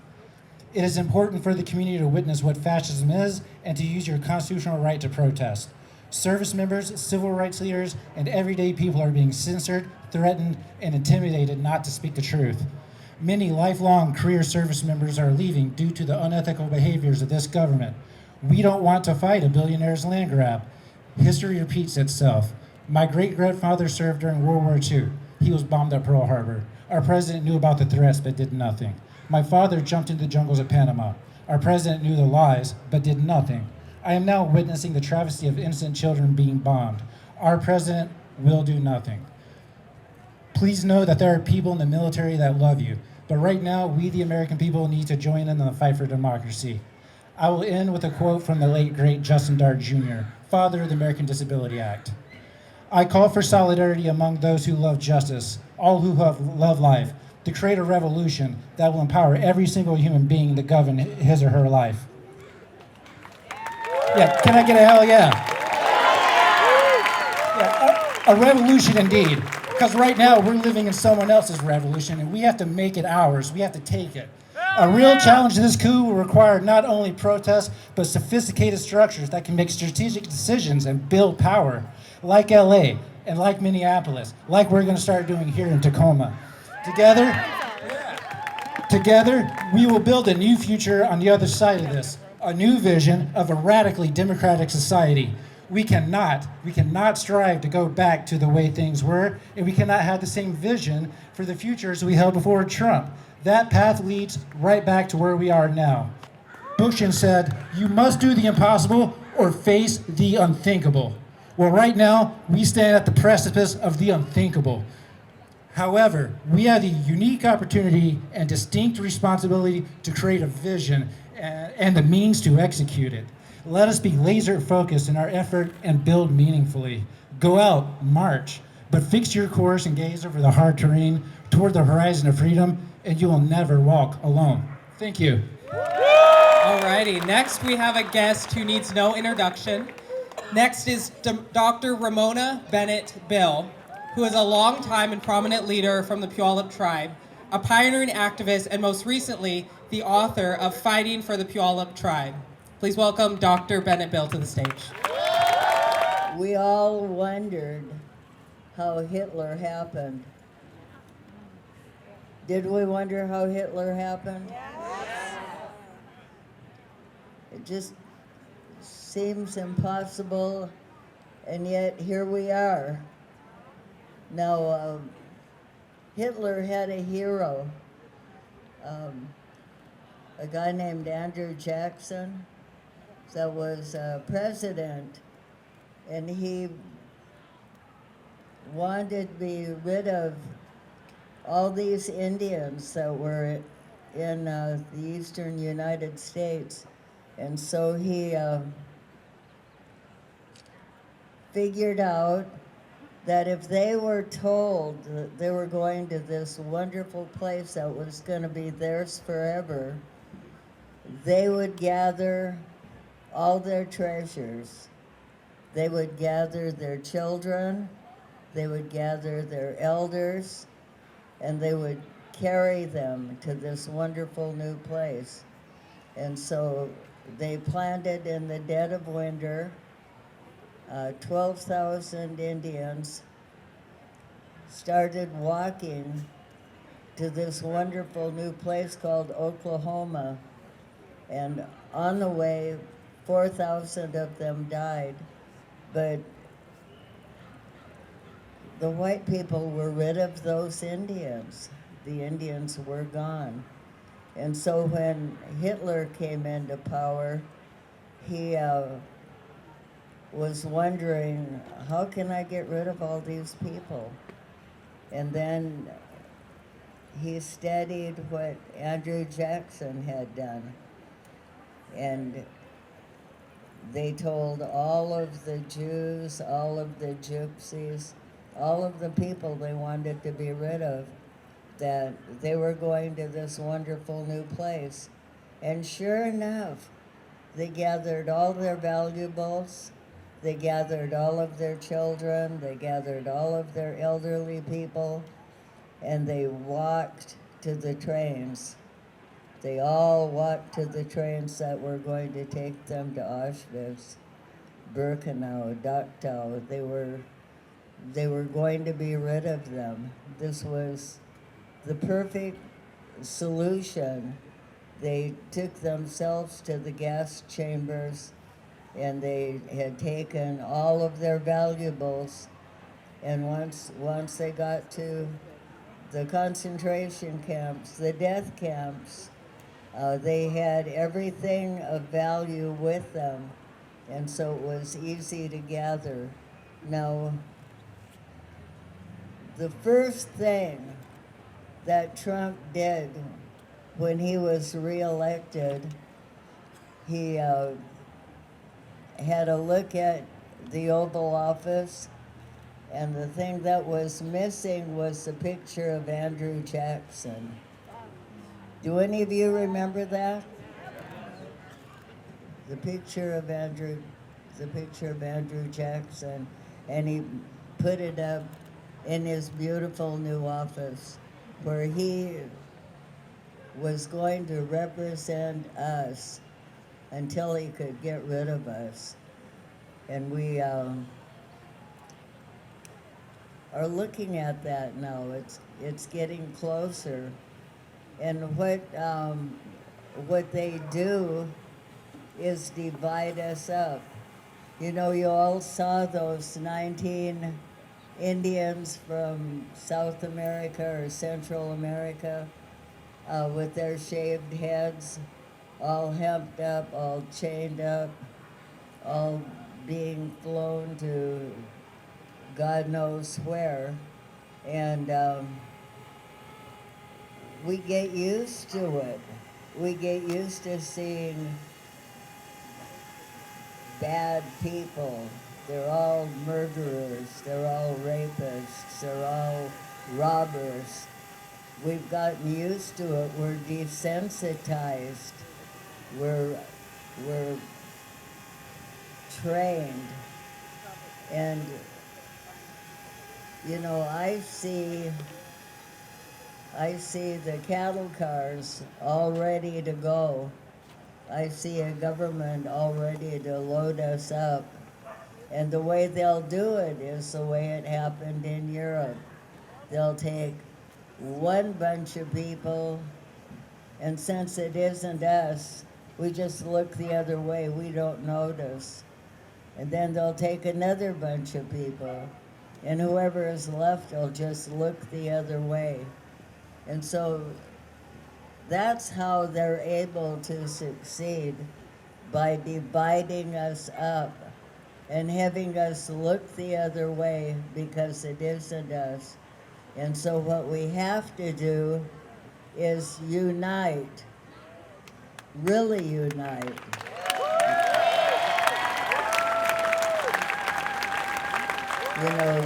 It is important for the community to witness what fascism is and to use your constitutional right to protest. Service members, civil rights leaders, and everyday people are being censored, threatened, and intimidated not to speak the truth. Many lifelong career service members are leaving due to the unethical behaviors of this government. We don't want to fight a billionaire's land grab. History repeats itself. My great-grandfather served during World War II. He was bombed at Pearl Harbor. Our president knew about the threats but did nothing. My father jumped into the jungles of Panama. Our president knew the lies but did nothing. I am now witnessing the travesty of innocent children being bombed. Our president will do nothing. Please know that there are people in the military that love you. But right now, we, the American people, need to join in the fight for democracy. I will end with a quote from the late, great Justin Dart Jr., father of the American Disability Act. I call for solidarity among those who love justice, all who love life, to create a revolution that will empower every single human being to govern his or her life. Yeah, can I get a hell yeah? Yeah, a revolution indeed. Because right now we're living in someone else's revolution and we have to make it ours. We have to take it. A real challenge to this coup will require not only protests, but sophisticated structures that can make strategic decisions and build power, like LA and like Minneapolis, like we're going to start doing here in Tacoma. Together, we will build a new future on the other side of this, a new vision of a radically democratic society. We cannot strive to go back to the way things were, and we cannot have the same vision for the future as we held before Trump. That path leads right back to where we are now. Bushin said, "You must do the impossible or face the unthinkable." Well, right now, we stand at the precipice of the unthinkable. However, we have the unique opportunity and distinct responsibility to create a vision and the means to execute it. Let us be laser focused in our effort and build meaningfully. Go out, march, but fix your course and gaze over the hard terrain toward the horizon of freedom, and you will never walk alone. Thank you. Alrighty, next we have a guest who needs no introduction. Next is Dr. Ramona Bennett Bill, who is a longtime and prominent leader from the Puyallup tribe, a pioneering activist, and most recently, the author of Fighting for the Puyallup Tribe. Please welcome Dr. Bennett Bill to the stage. We all wondered how Hitler happened. Did we wonder how Hitler happened? Yes. It just seems impossible, and yet here we are. Now, Hitler had a hero, a guy named Andrew Jackson that was president, and he wanted to be rid of all these Indians that were in the eastern United States. And so he figured out that if they were told that they were going to this wonderful place that was going to be theirs forever, they would gather all their treasures. They would gather their children, they would gather their elders, and they would carry them to this wonderful new place. And so they planted in the dead of winter. 12,000 Indians started walking to this wonderful new place called Oklahoma. And on the way, 4,000 of them died. But the white people were rid of those Indians. The Indians were gone. And so when Hitler came into power, he was wondering, how can I get rid of all these people? And then he studied what Andrew Jackson had done. And they told all of the Jews, all of the gypsies, all of the people they wanted to be rid of, that they were going to this wonderful new place. And sure enough, they gathered all their valuables, they gathered all of their children, they gathered all of their elderly people, and they walked to the trains. They all walked to the trains that were going to take them to Auschwitz, Birkenau, Dachau. They were going to be rid of them. This was the perfect solution. They took themselves to the gas chambers, and they had taken all of their valuables. And once they got to the concentration camps, the death camps, they had everything of value with them, and so it was easy to gather. Now, the first thing that Trump did when he was reelected, he had a look at the Oval Office, and the thing that was missing was the picture of Andrew Jackson. Do any of you remember that? The picture of Andrew Jackson, and he put it up in his beautiful new office where he was going to represent us until he could get rid of us. And we are looking at that now. It's getting closer. And what they do is divide us up. You know, you all saw those 19 Indians from South America or Central America with their shaved heads, all hemped up, all chained up, all being flown to God knows where. And we get used to it. We get used to seeing bad people. They're all murderers, they're all rapists, they're all robbers. We've gotten used to it. We're desensitized. We're trained. And, you know, I see the cattle cars all ready to go. I see a government all ready to load us up. And the way they'll do it is the way it happened in Europe. They'll take one bunch of people, and since it isn't us, we just look the other way. We don't notice. And then they'll take another bunch of people, and whoever is left will just look the other way. And so that's how they're able to succeed, by dividing us up and having us look the other way because it isn't us. And so what we have to do is unite, really unite. You know,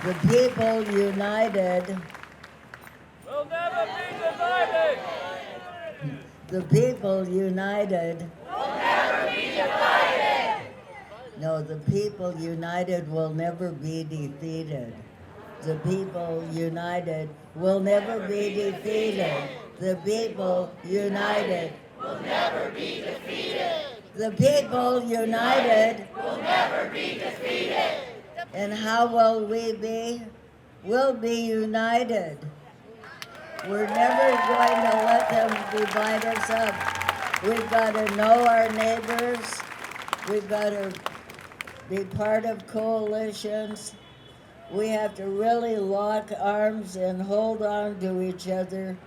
the people united. We'll never be divided. The people united. We'll never be divided. No, the people united will never be defeated. The people united will never be defeated. The people united We'll never be defeated. The people united. We'll never be defeated. And how will we be? We'll be united. We're never going to let them divide us up. We've got to know our neighbors. We've got to be part of coalitions. We have to really lock arms and hold on to each other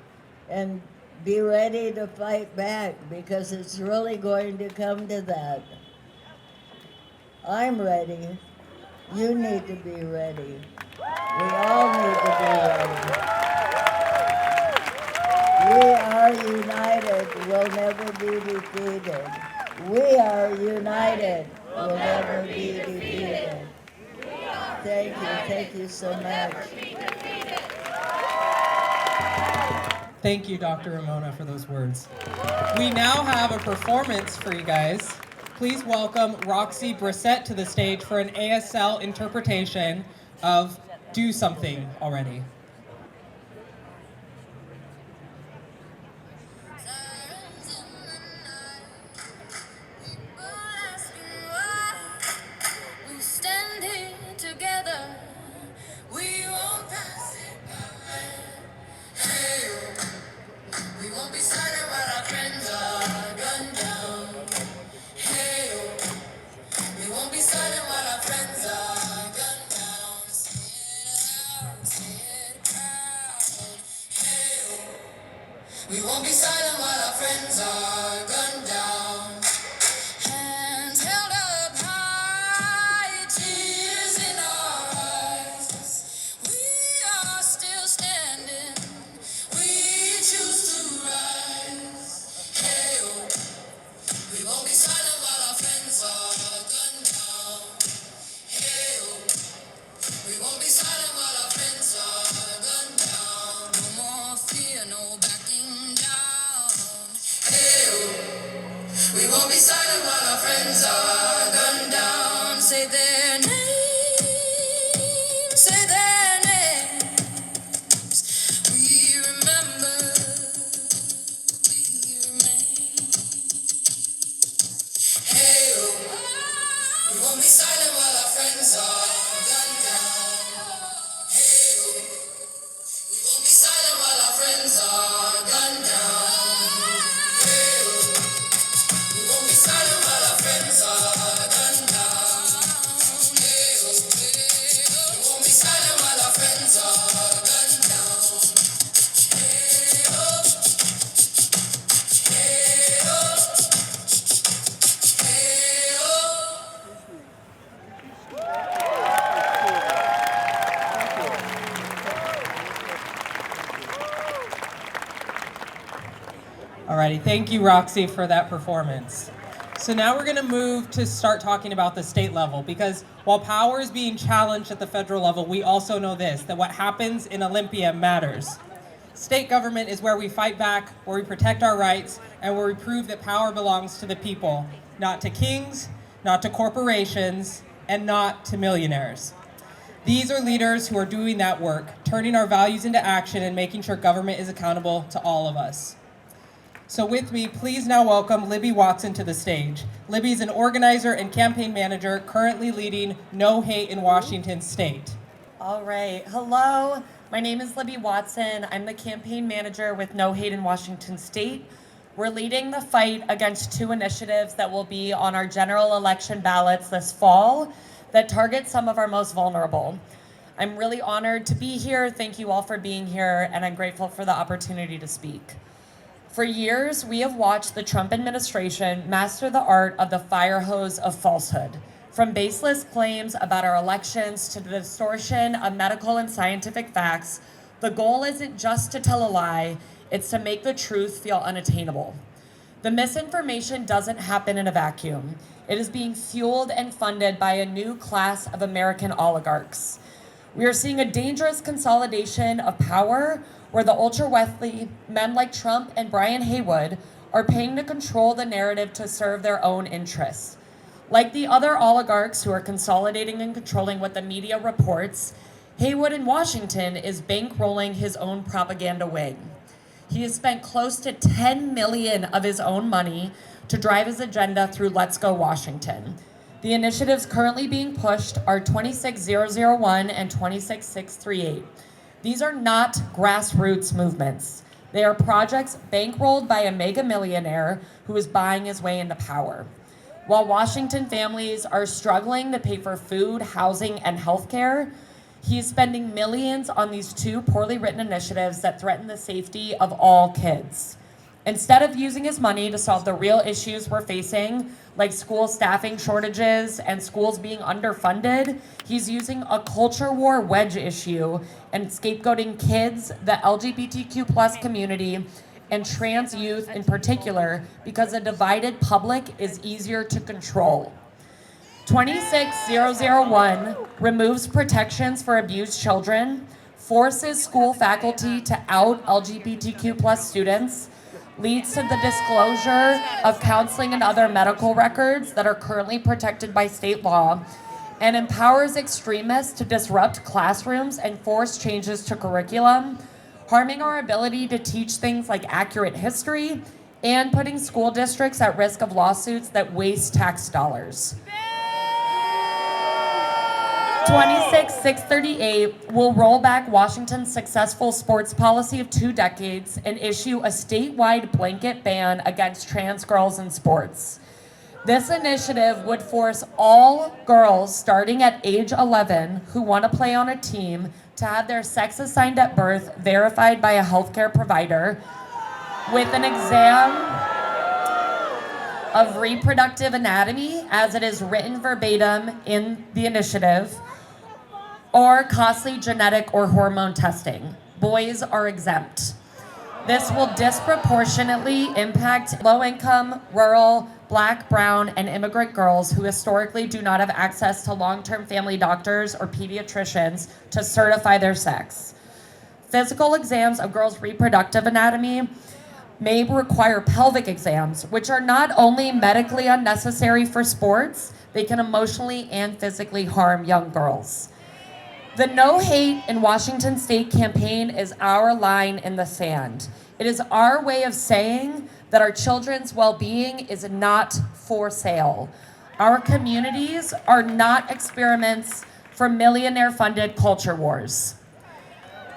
and be ready to fight back, because it's really going to come to that. I'm ready. You need to be ready. We all need to be ready. We are united. We'll never be defeated. We are united. We'll never be defeated. Thank you so much. Thank you, Dr. Ramona, for those words. We now have a performance for you guys. Please welcome Roxie Brisette to the stage for an ASL interpretation of Do Something Already. We won't be silent while our friends are gunned down. Hands held up high, tears in our eyes. We are still standing. We choose to rise. Hey, oh. We won't be silent while our friends are gunned down. Hey, oh. We won't be silent while our friends are gunned down. No more fear, no backing down. Hey, oh. We won't be silent while our friends are gunned down. Say their names, say their names. We remember, we remain. Hey, oh. We won't be silent while our friends are gunned down. Hey, oh. We won't be silent while our friends are gunned down. Hey, oh. We won't be silent while our friends are gunned down. Hey, oh. We won't be silent while our friends are gunned down. Hey, oh. Hey, oh. Hey, oh. Alrighty, thank you, Roxie, for that performance. So now we're going to move to start talking about the state level, because while power is being challenged at the federal level, we also know this, that what happens in Olympia matters. State government is where we fight back, where we protect our rights, and where we prove that power belongs to the people, not to kings, not to corporations, and not to millionaires. These are leaders who are doing that work, turning our values into action and making sure government is accountable to all of us. So with me, please now welcome Libby Watson to the stage. Libby is an organizer and campaign manager currently leading No Hate in Washington State. All right, hello. My name is Libby Watson. I'm the campaign manager with No Hate in Washington State. We're leading the fight against two initiatives that will be on our general election ballots this fall that target some of our most vulnerable. I'm really honored to be here. Thank you all for being here, and I'm grateful for the opportunity to speak. For years, we have watched the Trump administration master the art of the fire hose of falsehood. From baseless claims about our elections to the distortion of medical and scientific facts, the goal isn't just to tell a lie, it's to make the truth feel unattainable. The misinformation doesn't happen in a vacuum. It is being fueled and funded by a new class of American oligarchs. We are seeing a dangerous consolidation of power where the ultra-wealthy men like Trump and Brian Haywood are paying to control the narrative to serve their own interests. Like the other oligarchs who are consolidating and controlling what the media reports, Haywood in Washington is bankrolling his own propaganda wing. He has spent close to $10 million of his own money to drive his agenda through Let's Go Washington. The initiatives currently being pushed are 26001 and 26638. These are not grassroots movements. They are projects bankrolled by a mega millionaire who is buying his way into power. While Washington families are struggling to pay for food, housing, and healthcare, he is spending millions on these two poorly written initiatives that threaten the safety of all kids. Instead of using his money to solve the real issues we're facing, like school staffing shortages and schools being underfunded, he's using a culture war wedge issue and scapegoating kids, the LGBTQ plus community, and trans youth in particular, because a divided public is easier to control. 26001 removes protections for abused children, forces school faculty to out LGBTQ plus students, leads to the disclosure of counseling and other medical records that are currently protected by state law, and empowers extremists to disrupt classrooms and force changes to curriculum, harming our ability to teach things like accurate history, and putting school districts at risk of lawsuits that waste tax dollars. 26638 will roll back Washington's successful sports policy of 2 decades and issue a statewide blanket ban against trans girls in sports. This initiative would force all girls starting at age 11 who want to play on a team to have their sex assigned at birth verified by a healthcare provider, with an exam of reproductive anatomy as it is written verbatim in the initiative, or costly genetic or hormone testing. Boys are exempt. This will disproportionately impact low-income, rural, Black, brown, and immigrant girls who historically do not have access to long-term family doctors or pediatricians to certify their sex. Physical exams of girls' reproductive anatomy may require pelvic exams, which are not only medically unnecessary for sports, they can emotionally and physically harm young girls. The No Hate in Washington State campaign is our line in the sand. It is our way of saying that our children's well-being is not for sale. Our communities are not experiments for millionaire-funded culture wars.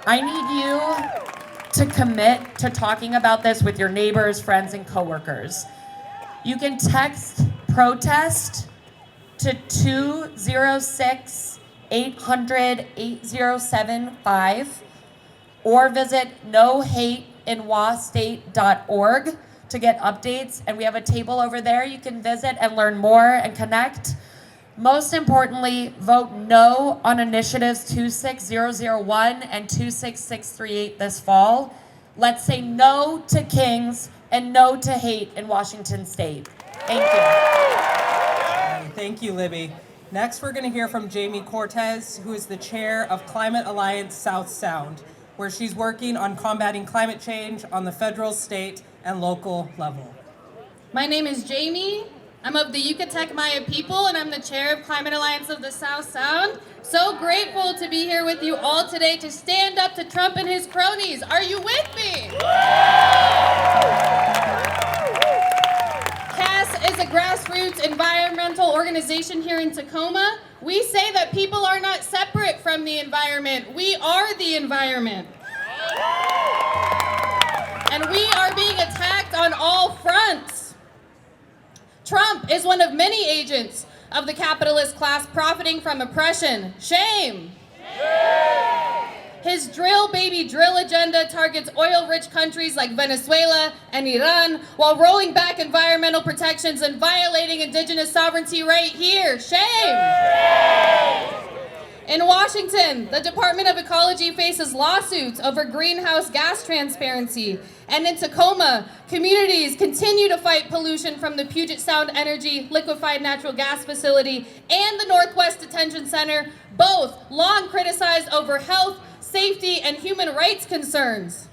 I need you to commit to talking about this with your neighbors, friends, and coworkers. You can text PROTEST to 206-800-8075 or visit nohateinwastate.org to get updates, and we have a table over there you can visit and learn more and connect. Most importantly, vote no on initiatives 26001 and 26638 this fall. Let's say no to Kings and no to hate in Washington State. Thank you. Thank you, Libby. Next, we're going to hear from Jami Cortez, who is the chair of Climate Alliance South Sound, where she's working on combating climate change on the federal, state, and local level. My name is Jami. I'm of the Yucatec Maya people, and I'm the chair of Climate Alliance of the South Sound. So grateful to be here with you all today to stand up to Trump and his cronies. Are you with me? CAS is a grassroots environmental organization here in Tacoma. We say that people are not separate from the environment. We are the environment. And we are being attacked on all fronts. Trump is one of many agents of the capitalist class profiting from oppression. Shame! His drill baby drill agenda targets oil-rich countries like Venezuela and Iran while rolling back environmental protections and violating indigenous sovereignty right here. Shame! In Washington, the Department of Ecology faces lawsuits over greenhouse gas transparency. And in Tacoma, communities continue to fight pollution from the Puget Sound Energy liquefied natural gas facility and the Northwest Detention Center, both long criticized over health, safety, and human rights concerns.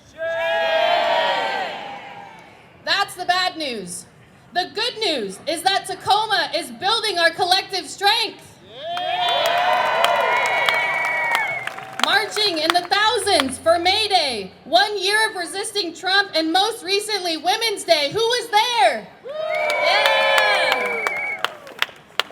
That's the bad news. The good news is that Tacoma is building our collective strength. Marching in the thousands for May Day, 1 year of resisting Trump, and most recently Women's Day. Who was there? Yeah!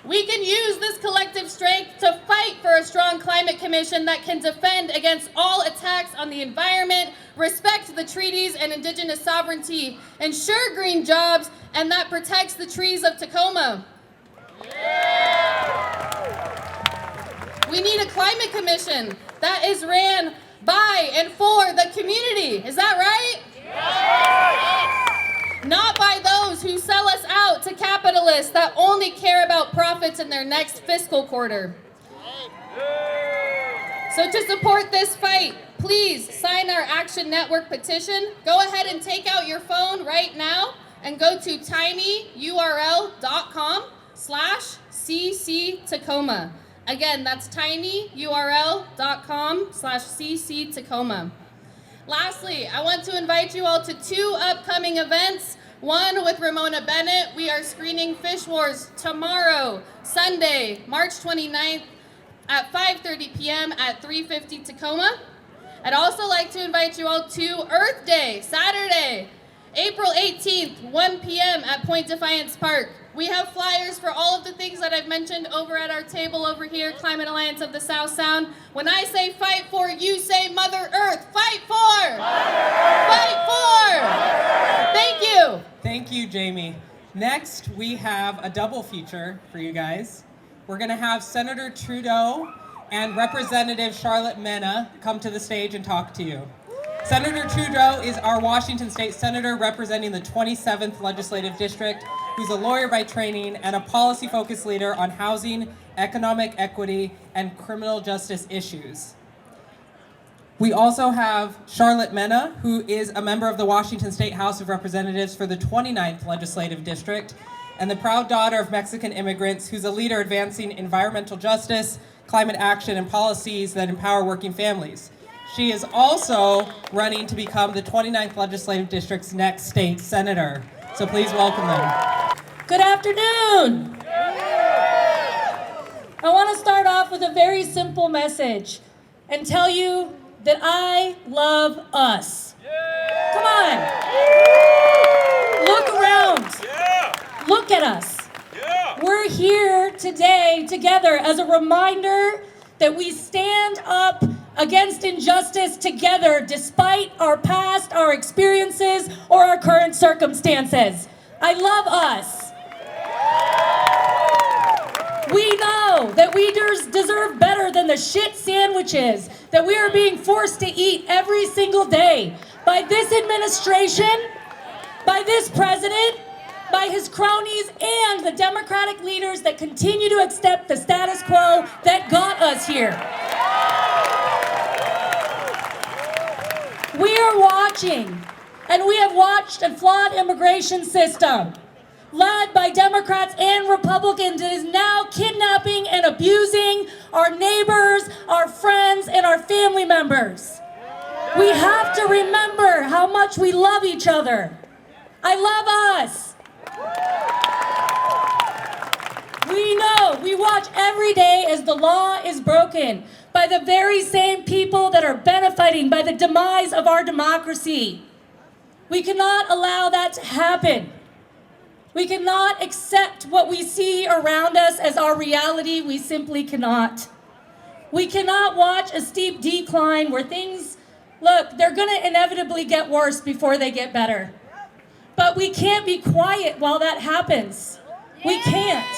We can use this collective strength to fight for a strong climate commission that can defend against all attacks on the environment, respect the treaties and indigenous sovereignty, ensure green jobs, and that protects the trees of Tacoma. We need a climate commission that is ran by and for the community. Is that right? capitalists that only care about profits in their next fiscal quarter. So to support this fight, please sign our Action Network petition. Go ahead and take out your phone right now and go to tinyurl.com/CC Tacoma. Again, that's tinyurl.com/CC Tacoma. Lastly, I want to invite you all to 2 upcoming events. One with Ramona Bennett. We are screening Fish Wars tomorrow, Sunday, March 29th at 5:30 p.m. at 350 Tacoma. I'd also like to invite you all to Earth Day, Saturday, April 18th, 1 p.m. at Point Defiance Park. We have flyers for all of the things that I've mentioned over at our table over here, Climate Alliance of the South Sound. When I say fight for, you say Mother Earth. Fight for! Fight for! Thank you. Thank you, Jami. Next, we have a double feature for you guys. We're going to have Senator Trudeau and Representative Sharlett Mena come to the stage and talk to you. Senator Trudeau is our Washington State Senator representing the 27th Legislative District, who's a lawyer by training and a policy-focused leader on housing, economic equity, and criminal justice issues. We also have Sharlett Mena, who is a member of the Washington State House of Representatives for the 29th Legislative District, and the proud daughter of Mexican immigrants, who's a leader advancing environmental justice, climate action, and policies that empower working families. She is also running to become the 29th Legislative District's next state senator. So please welcome them. Good afternoon. I want to start off with a very simple message and tell you that I love us. Come on. Look around. Look at us. We're here today together as a reminder that we stand up against injustice together despite our past, our experiences, or our current circumstances. I love us. We know that we deserve better than the shit sandwiches that we are being forced to eat every single day by this administration, by this president, by his cronies, and the Democratic leaders that continue to accept the status quo that got us here. We are watching, and we have watched a flawed immigration system led by Democrats and Republicans that is now kidnapping and abusing our neighbors, our friends, and our family members. We have to remember how much we love each other. I love us. We know, we watch every day as the law is broken by the very same people that are benefiting by the demise of our democracy. We cannot allow that to happen. We cannot accept what we see around us as our reality. We simply cannot. We cannot watch a steep decline where things, look, they're going to inevitably get worse before they get better. But we can't be quiet while that happens. We can't.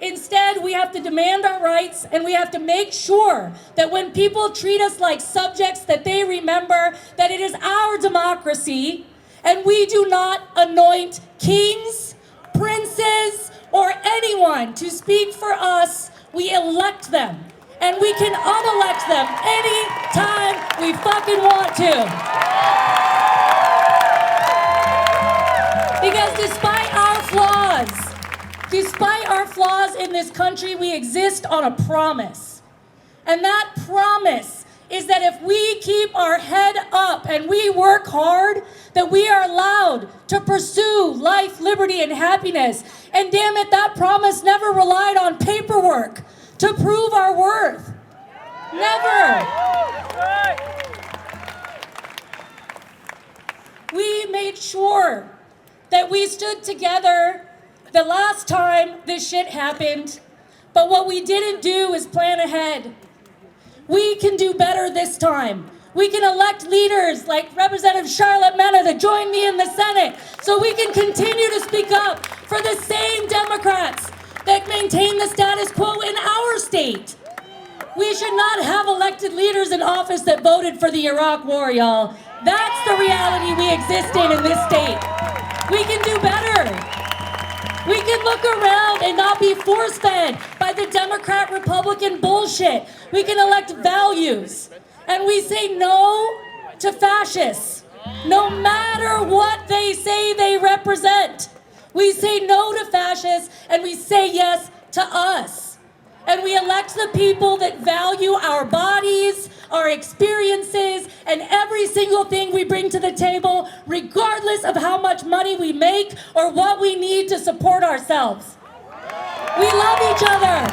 Instead, we have to demand our rights, and we have to make sure that when people treat us like subjects, that they remember that it is our democracy, and we do not anoint kings, princes, or anyone to speak for us. We elect them, and we can unelect them anytime we fucking want to. Because despite our flaws in this country, we exist on a promise. And that promise is that if we keep our head up and we work hard, that we are allowed to pursue life, liberty, and happiness. And damn it, that promise never relied on paperwork to prove our worth. Never. We made sure that we stood together the last time this shit happened, but what we didn't do is plan ahead. We can do better this time. We can elect leaders like Representative Sharlett Mena to join me in the Senate so we can continue to speak up for the same Democrats that maintain the status quo in our state. We should not have elected leaders in office that voted for the Iraq War, y'all. That's the reality we exist in this state. We can do better. We can look around and not be force-fed by the Democrat-Republican bullshit. We can elect values. And we say no to fascists, no matter what they say they represent. We say no to fascists, and we say yes to us. And we elect the people that value our bodies, our experiences, and every single thing we bring to the table, regardless of how much money we make or what we need to support ourselves. We love each other.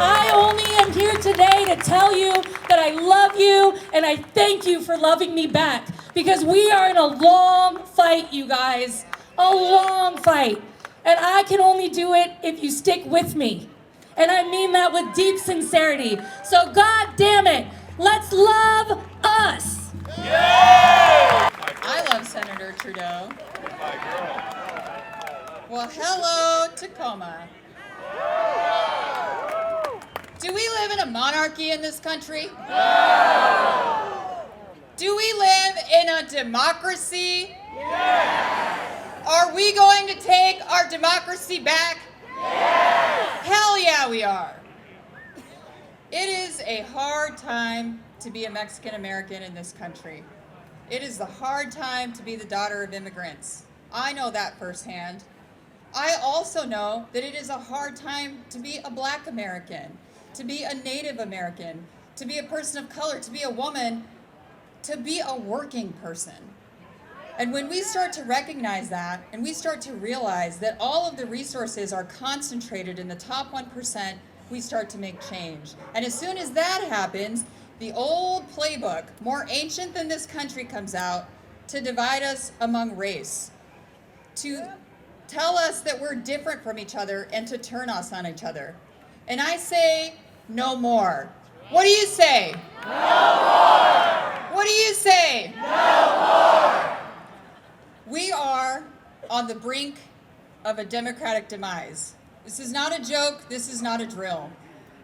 I only am here today to tell you that I love you and I thank you for loving me back, because we are in a long fight, you guys, a long fight. And I can only do it if you stick with me. And I mean that with deep sincerity. So God damn it, let's love us. I love Senator Trudeau. Well, hello, Tacoma. Do we live in a monarchy in this country? No. Do we live in a democracy? Yes. Are we going to take our democracy back? Yes. Hell yeah, we are. It is a hard time to be a Mexican American in this country. It is a hard time to be the daughter of immigrants. I know that firsthand. I also know that it is a hard time to be a Black American, to be a Native American, to be a person of color, to be a woman, to be a working person. And when we start to recognize that, and we start to realize that all of the resources are concentrated in the top 1%, we start to make change. And as soon as that happens, the old playbook, more ancient than this country, comes out to divide us among race, to tell us that we're different from each other, and to turn us on each other. And I say, no more. What do you say? No more! What do you say? No more! We are on the brink of a democratic demise. This is not a joke, this is not a drill.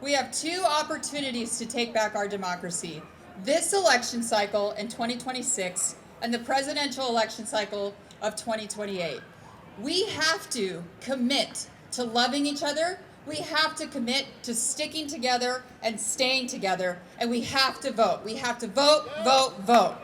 We have two opportunities to take back our democracy. This election cycle in 2026 and the presidential election cycle of 2028. We have to commit to loving each other. We have to commit to sticking together and staying together. And we have to vote. We have to vote, vote, vote.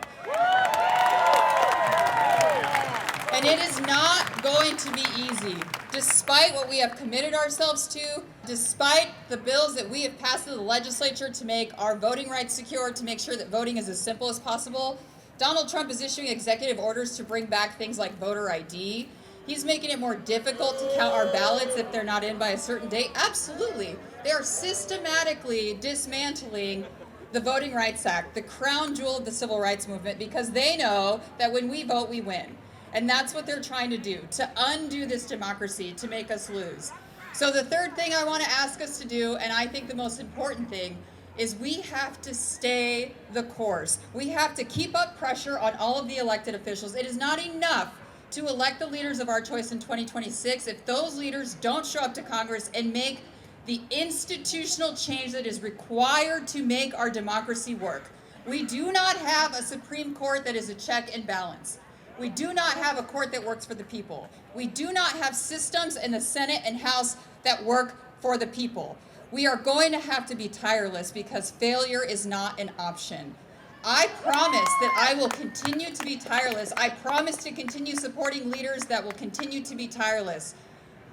And it is not going to be easy. Despite what we have committed ourselves to, despite the bills that we have passed through the legislature to make our voting rights secure, to make sure that voting is as simple as possible, Donald Trump is issuing executive orders to bring back things like voter ID. He's making it more difficult to count our ballots if they're not in by a certain date. Absolutely. They are systematically dismantling the Voting Rights Act, the crown jewel of the civil rights movement, because they know that when we vote, we win. And that's what they're trying to do, to undo this democracy, to make us lose. So the third thing I want to ask us to do, and I think the most important thing, is we have to stay the course. We have to keep up pressure on all of the elected officials. It is not enough to elect the leaders of our choice in 2026 if those leaders don't show up to Congress and make the institutional change that is required to make our democracy work. We do not have a Supreme Court that is a check and balance. We do not have a court that works for the people. We do not have systems in the Senate and House that work for the people. We are going to have to be tireless because failure is not an option. I promise that I will continue to be tireless. I promise to continue supporting leaders that will continue to be tireless.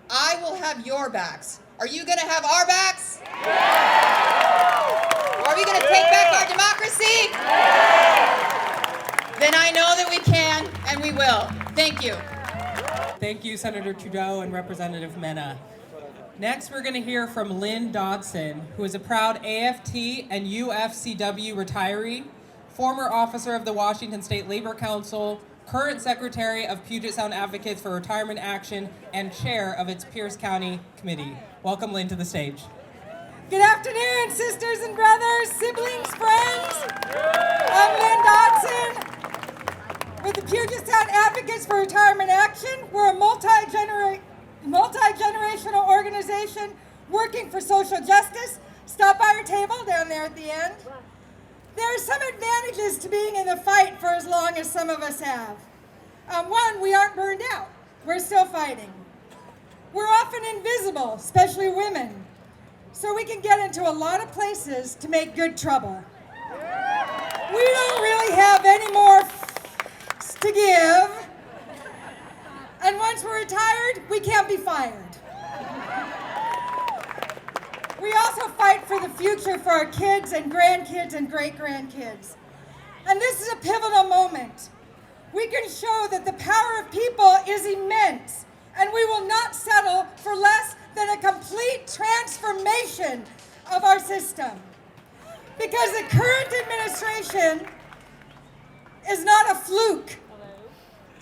I will have your backs. Are you going to have our backs? Yeah! Are we going to take back our democracy? Yeah! Then I know that we can, and we will. Thank you. Thank you, Senator Trudeau and Representative Mena. Next, we're going to hear from Lynn Dodson, who is a proud AFT and UFCW retiree, former officer of the Washington State Labor Council, current secretary of Puget Sound Advocates for Retirement Action, and chair of its Pierce County Committee. Welcome, Lynn, to the stage. Good afternoon, sisters and brothers, siblings, friends. I'm Lynn Dodson with the Puget Sound Advocates for Retirement Action. We're a multi-generational organization working for social justice. Stop by our table down there at the end. There are some advantages to being in the fight for as long as some of us have. One, we aren't burned out. we're still fighting. We're often invisible, especially women, so we can get into a lot of places to make good trouble. We don't really have any more to give, and once we're retired, we can't be fired. We also fight for the future for our kids and grandkids and great-grandkids. And this is a pivotal moment. We can show that the power of people is immense, and we will not settle for less than a complete transformation of our system. Because the current administration is not a fluke.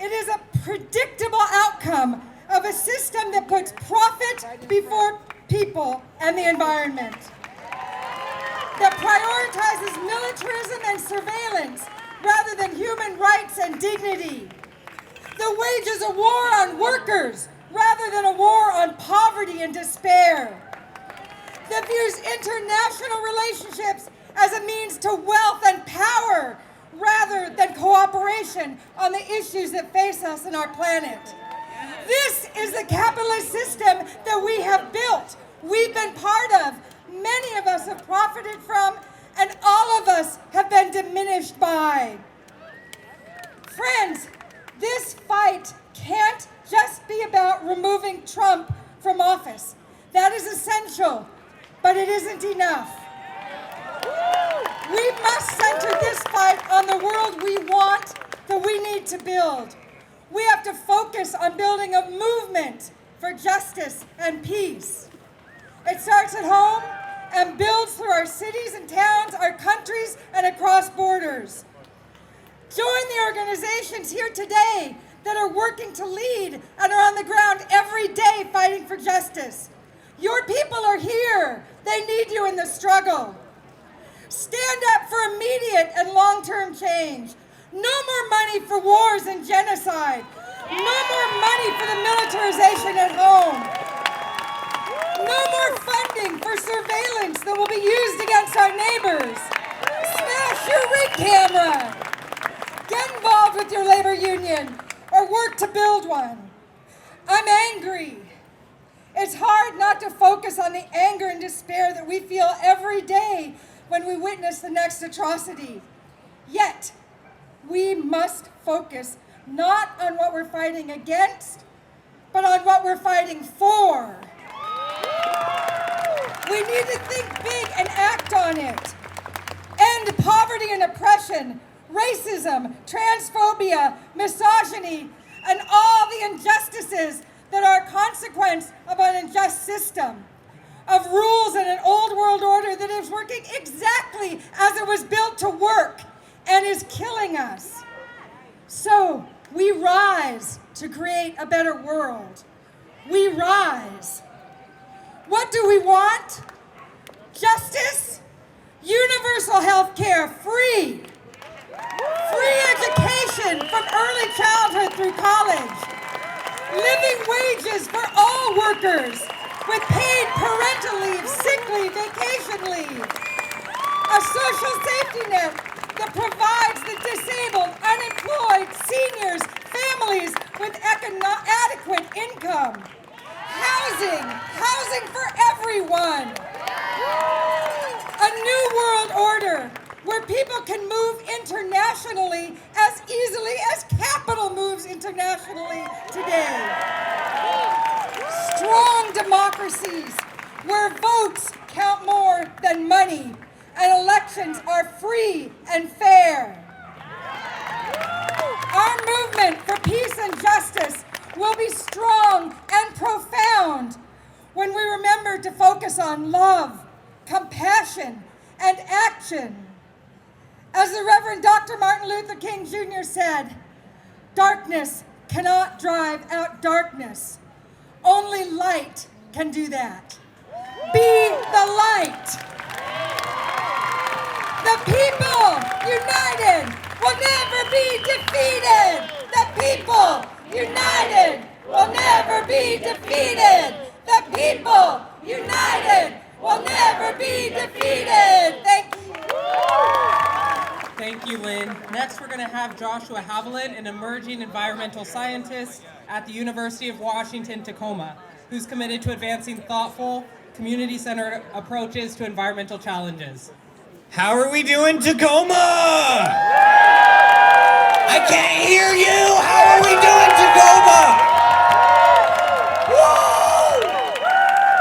It is a predictable outcome of a system that puts profit before people and the environment, that prioritizes militarism and surveillance rather than human rights and dignity, that wages a war on workers rather than a war on poverty and despair, that views international relationships as a means to wealth and power rather than cooperation on the issues that face us and our planet. This is the capitalist system that we have built, we've been part of, many of us have profited from, and all of us have been diminished by. Friends, this fight can't just be about removing Trump from office. That is essential, but it isn't enough. We must center this fight on the world we want, that we need to build. We have to focus on building a movement for justice and peace. It starts at home and builds through our cities and towns, our countries, and across borders. Join the organizations here today that are working to lead and are on the ground every day fighting for justice. Your people are here. They need you in the struggle. Stand up for immediate and long-term change. No more money for wars and genocide. No more money for the militarization at home. No more funding for surveillance that will be used against our neighbors. Smash your rig camera. Get involved with your labor union or work to build one. I'm angry. It's hard not to focus on the anger and despair that we feel every day when we witness the next atrocity. Yet, we must focus not on what we're fighting against, but on what we're fighting for. We need to think big and act on it. End poverty and oppression, racism, transphobia, misogyny, and all the injustices that are a consequence of an unjust system, of rules and an old world order that is working exactly as it was built to work and is killing us. So we rise to create a better world. We rise. What do we want? Justice, universal health care, free education from early childhood through college, living wages for all workers with paid parental leave, sick leave, vacation leave, a social safety net that provides the disabled, unemployed, seniors, families with adequate income, housing for everyone, a new world order where people can move internationally as easily as capital moves internationally today. Strong democracies where votes count more than money and elections are free and fair. Our movement for peace and justice will be strong and profound when we remember to focus on love, compassion, and action. As the Reverend Dr. Martin Luther King Jr. said, darkness cannot drive out darkness. Only light can do that. Be the light. The people united will never be defeated. The people united will never be defeated. The people united will never be defeated. Thank you. Thank you, Lynn. Next, we're going to have Joshua Haviland, an emerging environmental scientist at the University of Washington, Tacoma, who's committed to advancing thoughtful, community-centered approaches to environmental challenges. How are we doing, Tacoma? I can't hear you! How are we doing, Tacoma? Woo!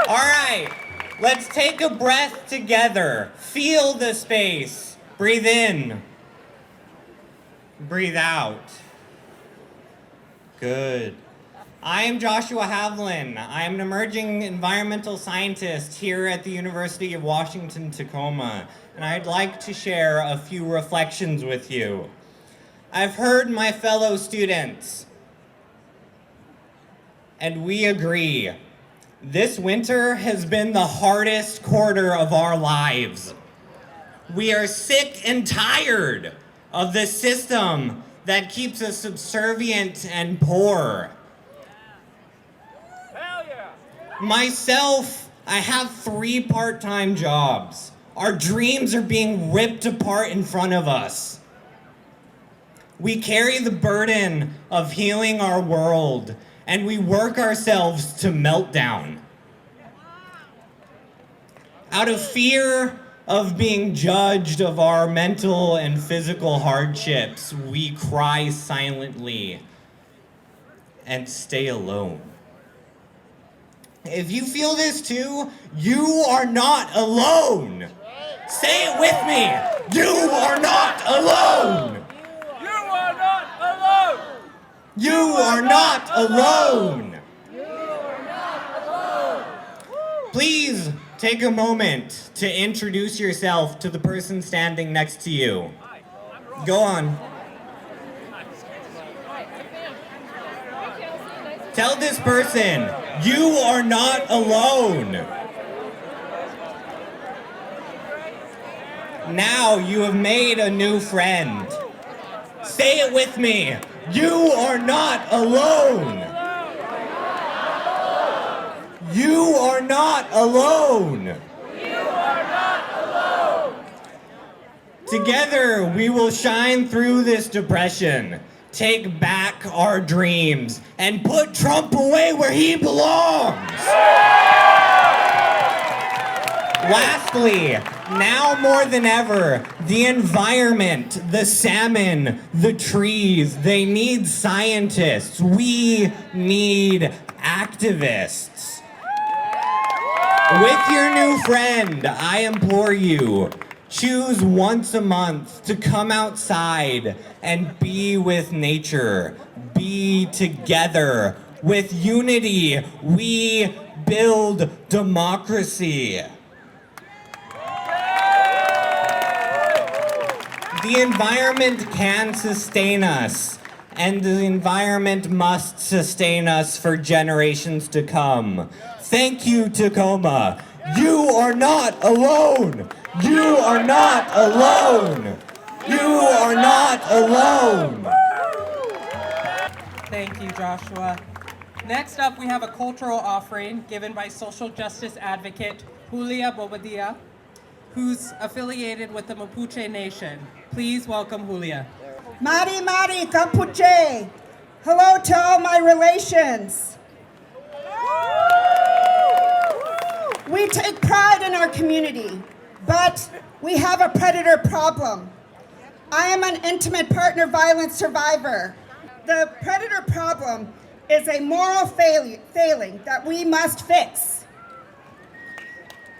All right, let's take a breath together. Feel the space. Breathe in. Breathe out. Good. I am Joshua Havlin. I am an emerging environmental scientist here at the University of Washington, Tacoma, and I'd like to share a few reflections with you. I've heard my fellow students, and we agree. This winter has been the hardest quarter of our lives. We are sick and tired of the system that keeps us subservient and poor. Myself, I have 3 part-time jobs. Our dreams are being ripped apart in front of us. We carry the burden of healing our world, and we work ourselves to meltdown. Out of fear of being judged of our mental and physical hardships, we cry silently and stay alone. If you feel this too, you are not alone. Say it with me. You are not alone. You are not alone. You are not alone. You are not alone. Please take a moment to introduce yourself to the person standing next to you. Go on. Tell this person, you are not alone. Now you have made a new friend. Say it with me. You are not alone. You are not alone. You are not alone. Together we will shine through this depression, take back our dreams, and put Trump away where he belongs. Lastly, now more than ever, the environment, the salmon, the trees, they need scientists. We need activists. With your new friend, I implore you, choose once a month to come outside and be with nature. Be together. With unity, we build democracy. The environment can sustain us, and the environment must sustain us for generations to come. Thank you, Tacoma. You are not alone. You are not alone. You are not alone. Thank you, Joshua. Next up, we have a cultural offering given by social justice advocate Julia Bobadilla, who's affiliated with the Mapuche Nation. Please welcome Julia. Mari Mari Capuche. Hello to all my relations. We take pride in our community, but we have a predator problem. I am an intimate partner violence survivor. The predator problem is a moral failing that we must fix.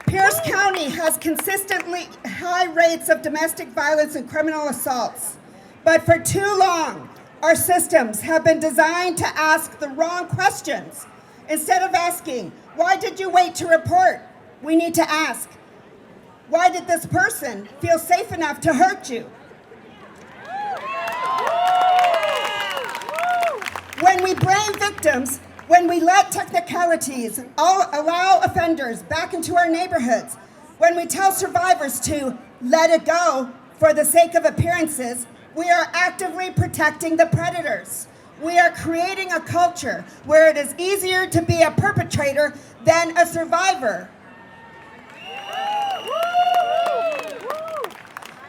Pierce County has consistently high rates of domestic violence and criminal assaults, but for too long, our systems have been designed to ask the wrong questions. Instead of asking, why did you wait to report? We need to ask, why did this person feel safe enough to hurt you? When we blame victims, when we let technicalities allow offenders back into our neighborhoods, when we tell survivors to let it go for the sake of appearances, we are actively protecting the predators. We are creating a culture where it is easier to be a perpetrator than a survivor.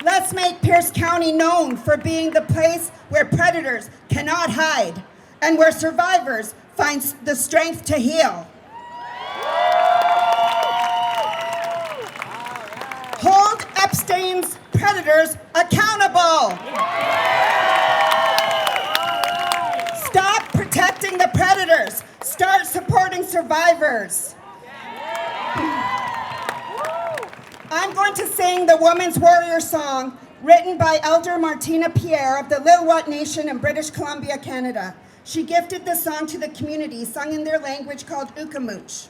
Let's make Pierce County known for being the place where predators cannot hide. and where survivors find the strength to heal. Hold Epstein's predators accountable. Stop protecting the predators. Start supporting survivors. I'm going to sing the Woman's Warrior song written by Elder Martina Pierre of the Lil'wat Nation in British Columbia, Canada. She gifted this song to the community, sung in their language called Ukamuch.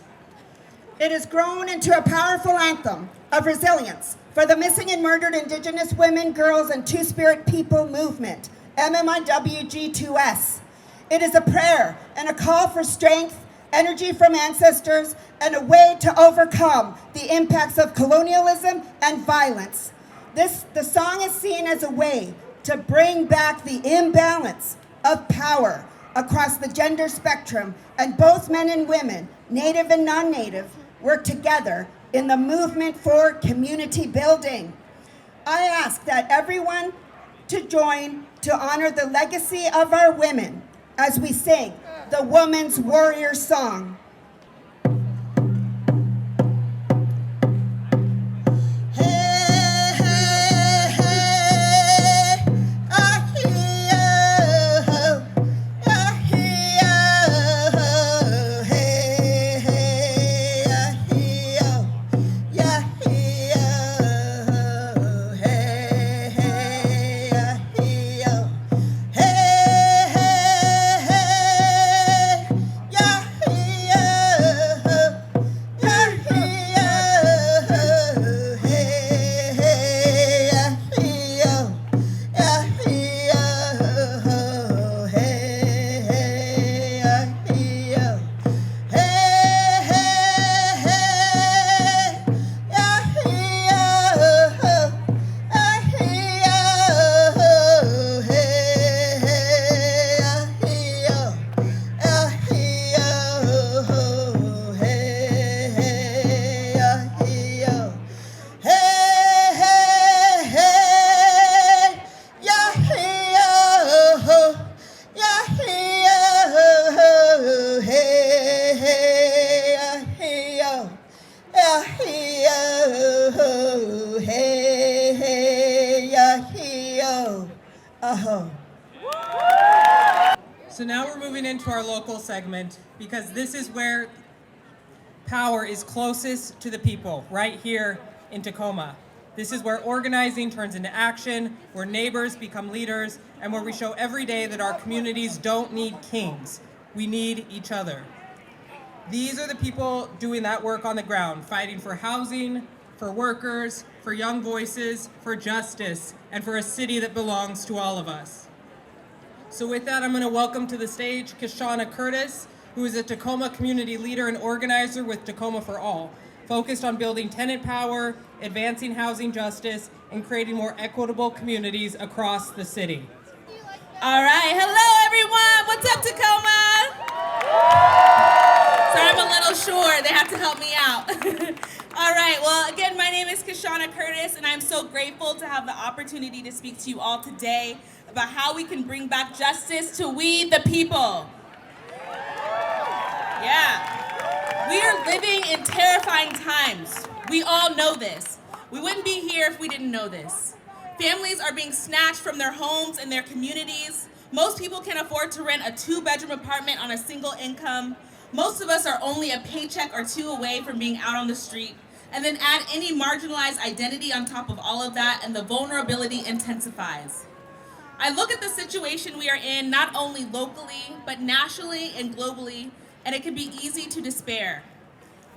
It has grown into a powerful anthem of resilience for the missing and murdered Indigenous women, girls, and Two-Spirit people movement, MMIWG2S. It is a prayer and a call for strength, energy from ancestors, and a way to overcome the impacts of colonialism and violence. The song is seen as a way to bring back the imbalance of power across the gender spectrum, and both men and women, Native and non-Native, work together in the movement for community building. I ask that everyone to join to honor the legacy of our women as we sing the Woman's Warrior song. So now we're moving into our local segment because this is where power is closest to the people, right here in Tacoma. This is where organizing turns into action, where neighbors become leaders, and where we show every day that our communities don't need kings. We need each other. These are the people doing that work on the ground, fighting for housing, for workers, for young voices, for justice, and for a city that belongs to all of us. So with that, I'm going to welcome to the stage Kishana Curtis, who is a Tacoma community leader and organizer with Tacoma for All, focused on building tenant power, advancing housing justice, and creating more equitable communities across the city. All right, hello everyone. What's up, Tacoma? Sorry, I'm a little short. They have to help me out. All right, well, again, my name is Kishana Curtis, and I'm so grateful to have the opportunity to speak to you all today about how we can bring back justice to we the people. Yeah, we are living in terrifying times. We all know this. We wouldn't be here if we didn't know this. Families are being snatched from their homes and their communities. Most people can afford to rent a 2-bedroom apartment on a single income. Most of us are only a paycheck or two away from being out on the street. And then add any marginalized identity on top of all of that, and the vulnerability intensifies. I look at the situation we are in not only locally, but nationally and globally, and it can be easy to despair.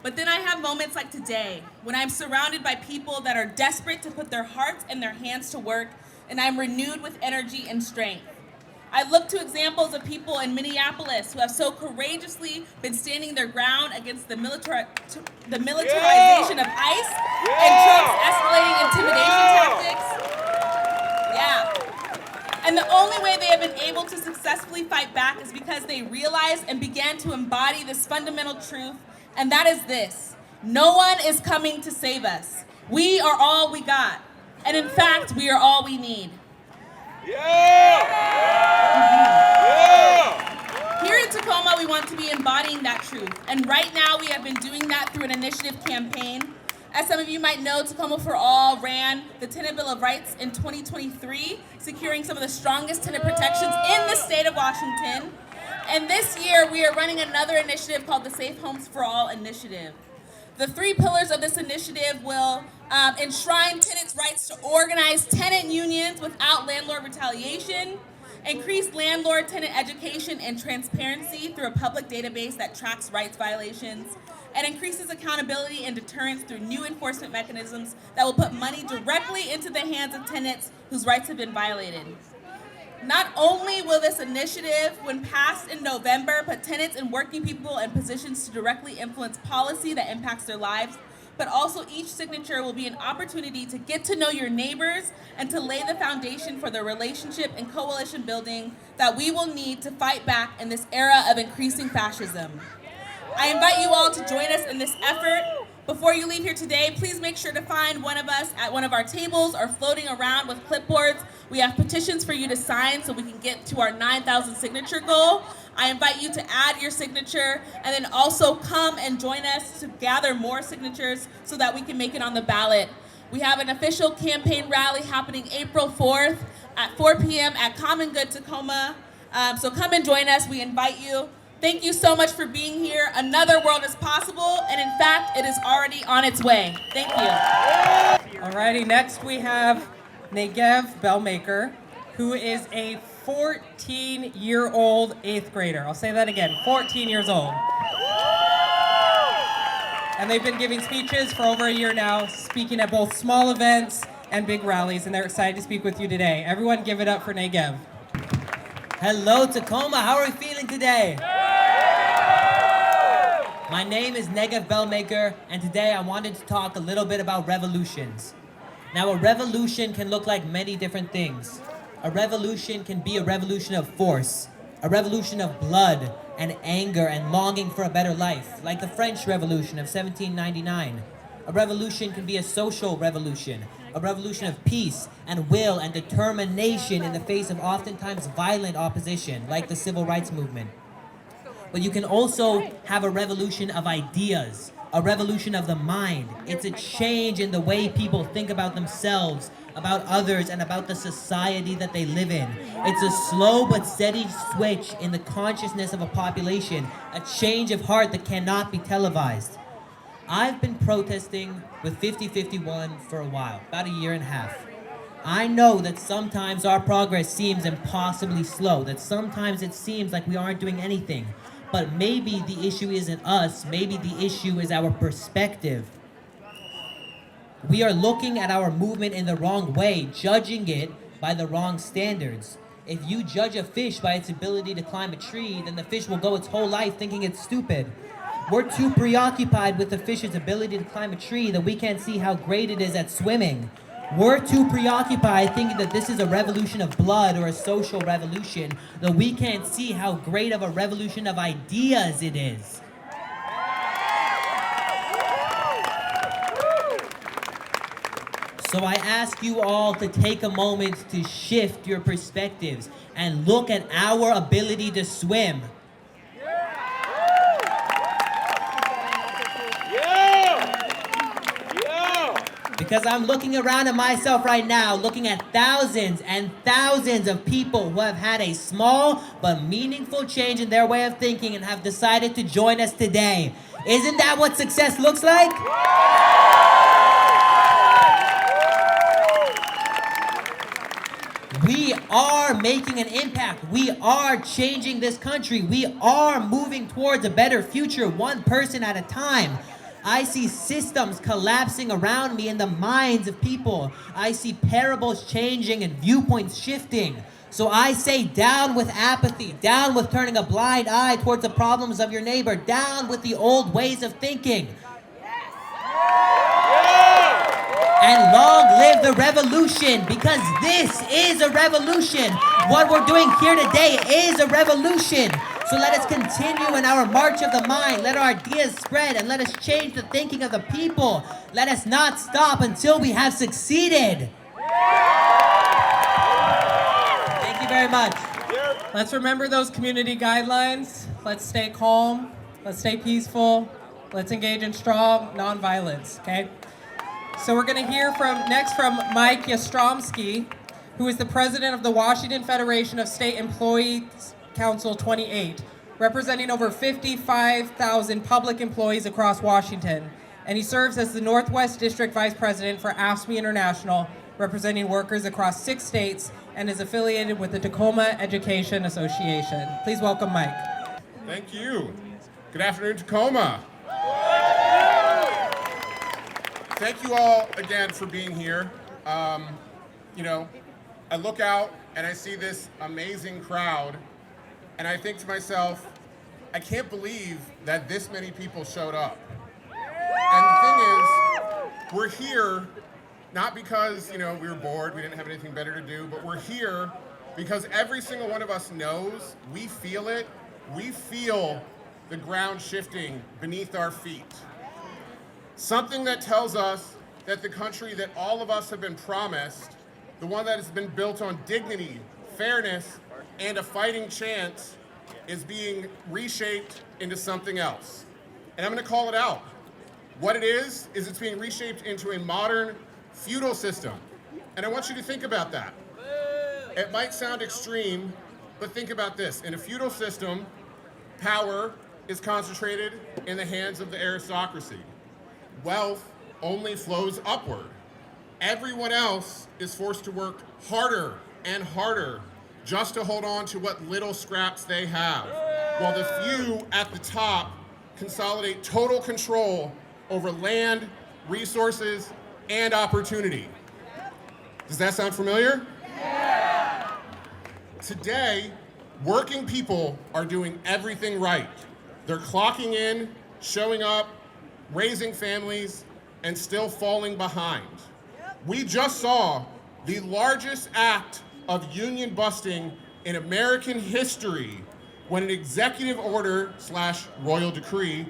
But then I have moments like today, when I'm surrounded by people that are desperate to put their hearts and their hands to work, and I'm renewed with energy and strength. I look to examples of people in Minneapolis who have so courageously been standing their ground against the militarization of ICE and Trump's escalating intimidation tactics. Yeah. And the only way they have been able to successfully fight back is because they realized and began to embody this fundamental truth, and that is this: no one is coming to save us. We are all we got. And in fact, we are all we need. we want to be embodying that truth. And right now, we have been doing that through an initiative campaign. As some of you might know, Tacoma for All ran the Tenant Bill of Rights in 2023, securing some of the strongest tenant protections in the state of Washington. And this year, we are running another initiative called the Safe Homes for All Initiative. The 3 pillars of this initiative will enshrine tenants' rights to organize tenant unions without landlord retaliation, increase landlord-tenant education and transparency through a public database that tracks rights violations, and increases accountability and deterrence through new enforcement mechanisms that will put money directly into the hands of tenants whose rights have been violated. Not only will this initiative, when passed in November, put tenants and working people in positions to directly influence policy that impacts their lives, but also each signature will be an opportunity to get to know your neighbors and to lay the foundation for the relationship and coalition building that we will need to fight back in this era of increasing fascism. I invite you all to join us in this effort. Before you leave here today, please make sure to find one of us at one of our tables or floating around with clipboards. We have petitions for you to sign so we can get to our 9,000 signature goal. I invite you to add your signature and then also come and join us to gather more signatures so that we can make it on the ballot. We have an official campaign rally happening April 4th at 4 p.m. at Common Good Tacoma. So come and join us. We invite you. Thank you so much for being here. Another world is possible, and in fact, it is already on its way. Thank you. Alrighty, next we have Negev Belmaker, who is a 14-year-old 8th grader. I'll say that again, 14 years old. And they've been giving speeches for over a year now, speaking at both small events and big rallies, and they're excited to speak with you today. Everyone give it up for Negev. Hello, Tacoma. How are we feeling today? My name is Negev Belmaker, and today I wanted to talk a little bit about revolutions. Now, a revolution can look like many different things. A revolution can be a revolution of force, a revolution of blood and anger and longing for a better life, like the French Revolution of 1799. A revolution can be a social revolution, a revolution of peace and will and determination in the face of oftentimes violent opposition, like the Civil Rights Movement. But you can also have a revolution of ideas, a revolution of the mind. It's a change in the way people think about themselves, about others, and about the society that they live in. It's a slow but steady switch in the consciousness of a population, a change of heart that cannot be televised. I've been protesting with 5051 for a while, about a year and a half. I know that sometimes our progress seems impossibly slow, that sometimes it seems like we aren't doing anything. But maybe the issue isn't us, maybe the issue is our perspective. We are looking at our movement in the wrong way, judging it by the wrong standards. If you judge a fish by its ability to climb a tree, then the fish will go its whole life thinking it's stupid. We're too preoccupied with the fish's ability to climb a tree that we can't see how great it is at swimming. We're too preoccupied thinking that this is a revolution of blood or a social revolution, that we can't see how great of a revolution of ideas it is. So I ask you all to take a moment to shift your perspectives and look at our ability to swim. Because I'm looking around at myself right now, looking at thousands and thousands of people who have had a small but meaningful change in their way of thinking and have decided to join us today. Isn't that what success looks like? We are making an impact. We are changing this country. We are moving towards a better future, one person at a time. I see systems collapsing around me in the minds of people. I see parables changing and viewpoints shifting. So I say down with apathy, down with turning a blind eye towards the problems of your neighbor, down with the old ways of thinking. And long live the revolution, because this is a revolution. What we're doing here today is a revolution. So let us continue in our march of the mind. Let our ideas spread and let us change the thinking of the people. Let us not stop until we have succeeded. Thank you very much. Let's remember those community guidelines. Let's stay calm. Let's stay peaceful. Let's engage in strong nonviolence, okay? So we're gonna hear next from Mike Yastromsky, who is the president of the Washington Federation of State Employees Council 28, representing over 55,000 public employees across Washington. And he serves as the Northwest District Vice President for AFSCME International, representing workers across 6 states, and is affiliated with the Tacoma Education Association. Please welcome Mike. Thank you. Good afternoon, Tacoma. Thank you all again for being here. I look out and I see this amazing crowd, and I think to myself, I can't believe that this many people showed up. And the thing is, we're here not because, we were bored, we didn't have anything better to do, but we're here because every single one of us knows, we feel it, we feel the ground shifting beneath our feet. Something that tells us that the country that all of us have been promised, the one that has been built on dignity, fairness, and a fighting chance, is being reshaped into something else. And I'm gonna call it out. What it is it's being reshaped into a modern feudal system. And I want you to think about that. It might sound extreme, but think about this. In a feudal system, power is concentrated in the hands of the aristocracy. Wealth only flows upward. Everyone else is forced to work harder and harder just to hold on to what little scraps they have, while the few at the top consolidate total control over land, resources, and opportunity. Does that sound familiar? Yeah. Today, working people are doing everything right. They're clocking in, showing up, raising families, and still falling behind. We just saw the largest act of union busting in American history when an executive order / royal decree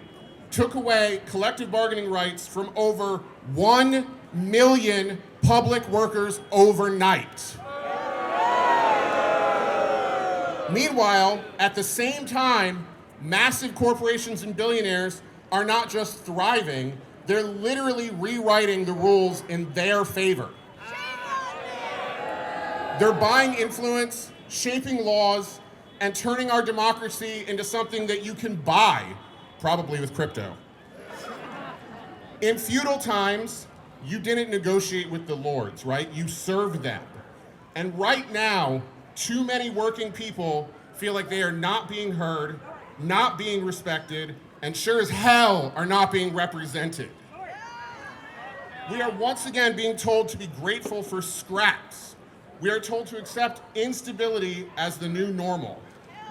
took away collective bargaining rights from over 1 million public workers overnight. Meanwhile, at the same time, massive corporations and billionaires are not just thriving, they're literally rewriting the rules in their favor. They're buying influence, shaping laws, and turning our democracy into something that you can buy, probably with crypto. In feudal times, you didn't negotiate with the lords, right? You served them. And right now, too many working people feel like they are not being heard, not being respected, and sure as hell are not being represented. We are once again being told to be grateful for scraps. We are told to accept instability as the new normal.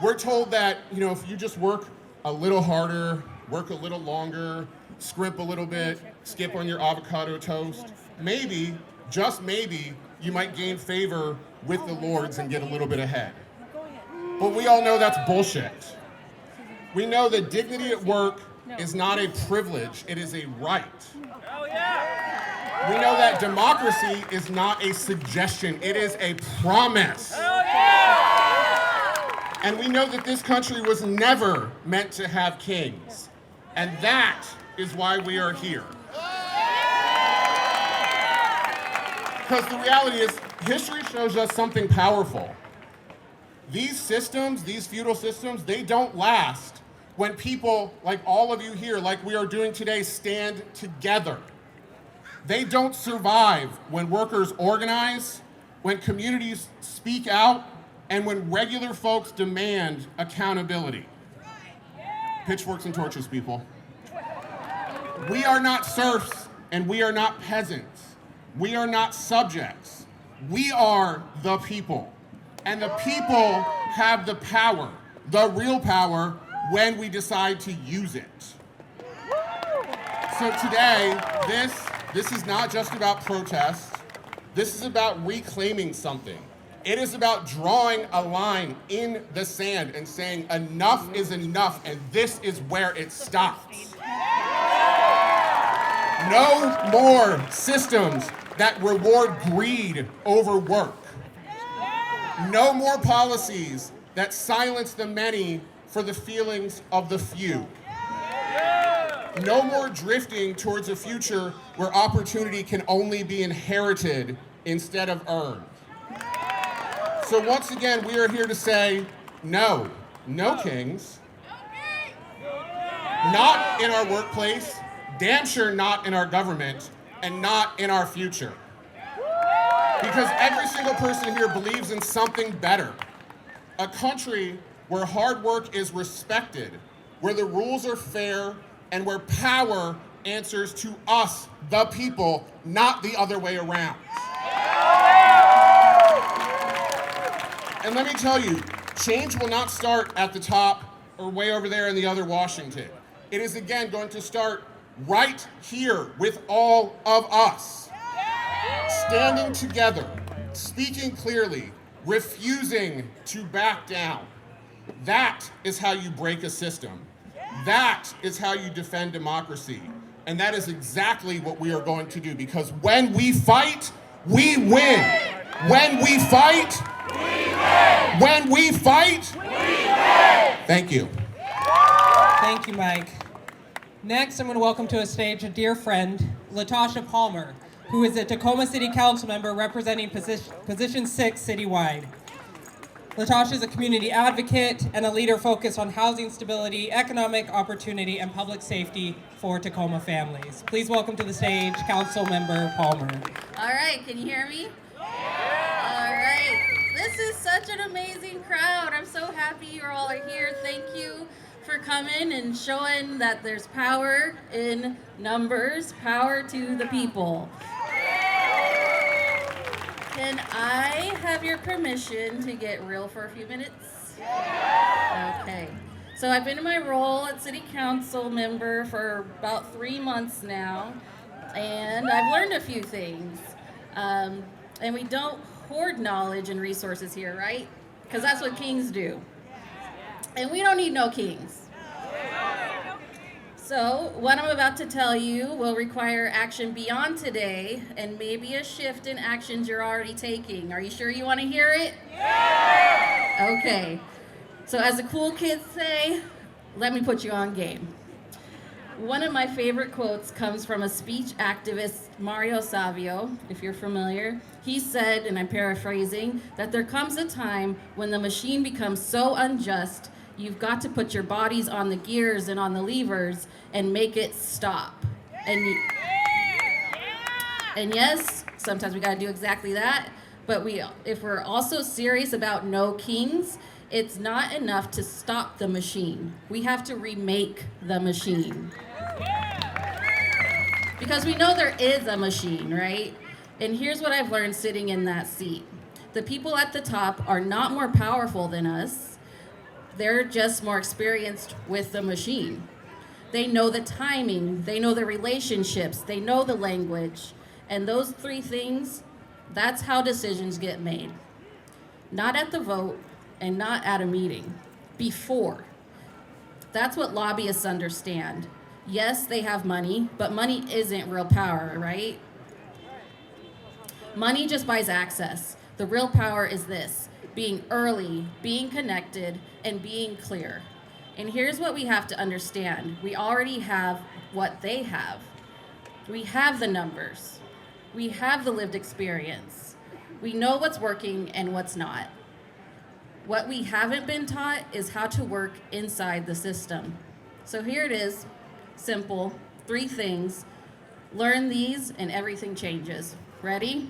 We're told that, if you just work a little harder, work a little longer, scrimp a little bit, skip on your avocado toast, maybe, just maybe, you might gain favor with the lords and get a little bit ahead. But we all know that's bullshit. We know that dignity at work is not a privilege, it is a right. We know that democracy is not a suggestion, it is a promise. And we know that this country was never meant to have kings. And that is why we are here. Because the reality is, history shows us something powerful. These systems, these feudal systems, they don't last when people, like all of you here, like we are doing today, stand together. They don't survive when workers organize, when communities speak out, and when regular folks demand accountability. Pitchforks and torches, people. We are not serfs and we are not peasants. We are not subjects. We are the people. And the people have the power, the real power, when we decide to use it. So today, this is not just about protest. This is about reclaiming something. It is about drawing a line in the sand and saying enough is enough and this is where it stops. No more systems that reward greed over work. No more policies that silence the many for the feelings of the few. No more drifting towards a future where opportunity can only be inherited instead of earned. So once again, we are here to say, no kings. Not in our workplace, damn sure not in our government, and not in our future. Because every single person here believes in something better. A country where hard work is respected, where the rules are fair, and where power answers to us, the people, not the other way around. And let me tell you, change will not start at the top or way over there in the other Washington. It is again going to start right here with all of us. Standing together, speaking clearly, refusing to back down. That is how you break a system. That is how you defend democracy. And that is exactly what we are going to do, because when we fight, we win. When we fight, we win. When we fight, we win. Thank you. Thank you, Mike. Next, I'm going to welcome to a stage a dear friend, Latasha Palmer, who is a Tacoma City Council member representing Position 6 citywide. Latasha is a community advocate and a leader focused on housing stability, economic opportunity, and public safety for Tacoma families. Please welcome to the stage, Council Member Palmer. All right, can you hear me? All right. This is such an amazing crowd. I'm so happy you all are here. Thank you for coming and showing that there's power in numbers, power to the people. Can I have your permission to get real for a few minutes? Okay. So I've been in my role as City Council member for about 3 months now, and I've learned a few things. And we don't hoard knowledge and resources here, right? Because that's what kings do. And we don't need no kings. So what I'm about to tell you will require action beyond today and maybe a shift in actions you're already taking. Are you sure you want to hear it? Yeah! Okay. So as the cool kids say, let me put you on game. One of my favorite quotes comes from a speech activist, Mario Savio, if you're familiar. He said, and I'm paraphrasing, that there comes a time when the machine becomes so unjust, you've got to put your bodies on the gears and on the levers and make it stop. And yes, sometimes we gotta do exactly that, but if we're also serious about no kings, it's not enough to stop the machine. We have to remake the machine. Because we know there is a machine, right? And here's what I've learned sitting in that seat. The people at the top are not more powerful than us. They're just more experienced with the machine. They know the timing, they know the relationships, they know the language. And those 3 things, that's how decisions get made. Not at the vote and not at a meeting, before. That's what lobbyists understand. Yes, they have money, but money isn't real power, right? Money just buys access. The real power is this: being early, being connected, and being clear. And here's what we have to understand. We already have what they have. We have the numbers. We have the lived experience. We know what's working and what's not. What we haven't been taught is how to work inside the system. So here it is, simple, 3 things. Learn these and everything changes. Ready?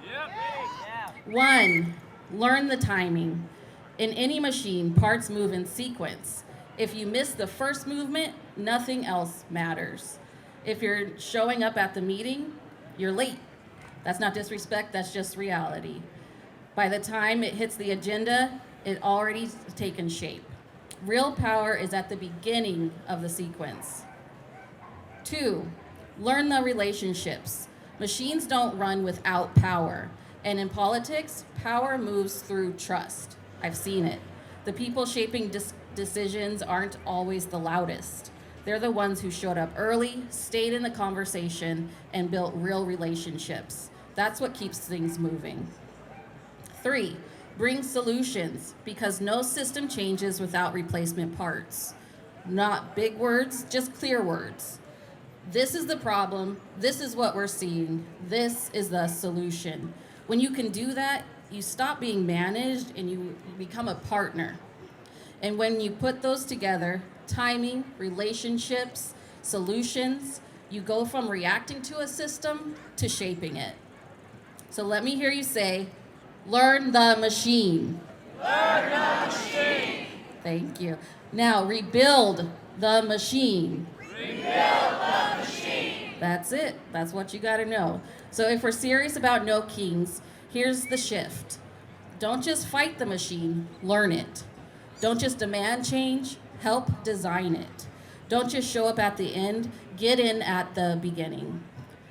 Yep. 1, learn the timing. In any machine, parts move in sequence. If you miss the first movement, nothing else matters. If you're showing up at the meeting, you're late. That's not disrespect, that's just reality. By the time it hits the agenda, it already taken shape. Real power is at the beginning of the sequence. 2, learn the relationships. Machines don't run without power. And in politics, power moves through trust. I've seen it. The people shaping decisions aren't always the loudest. They're the ones who showed up early, stayed in the conversation, and built real relationships. That's what keeps things moving. 3, Bring solutions, because no system changes without replacement parts. Not big words, just clear words. This is the problem, this is what we're seeing, this is the solution. When you can do that, you stop being managed and you become a partner. And when you put those together, timing, relationships, solutions, you go from reacting to a system to shaping it. So let me hear you say, learn the machine. Learn the machine. Thank you. Now rebuild the machine. Rebuild the machine. That's it. That's what you got to know. So if we're serious about no kings, here's the shift. Don't just fight the machine, learn it. Don't just demand change, help design it. Don't just show up at the end, get in at the beginning.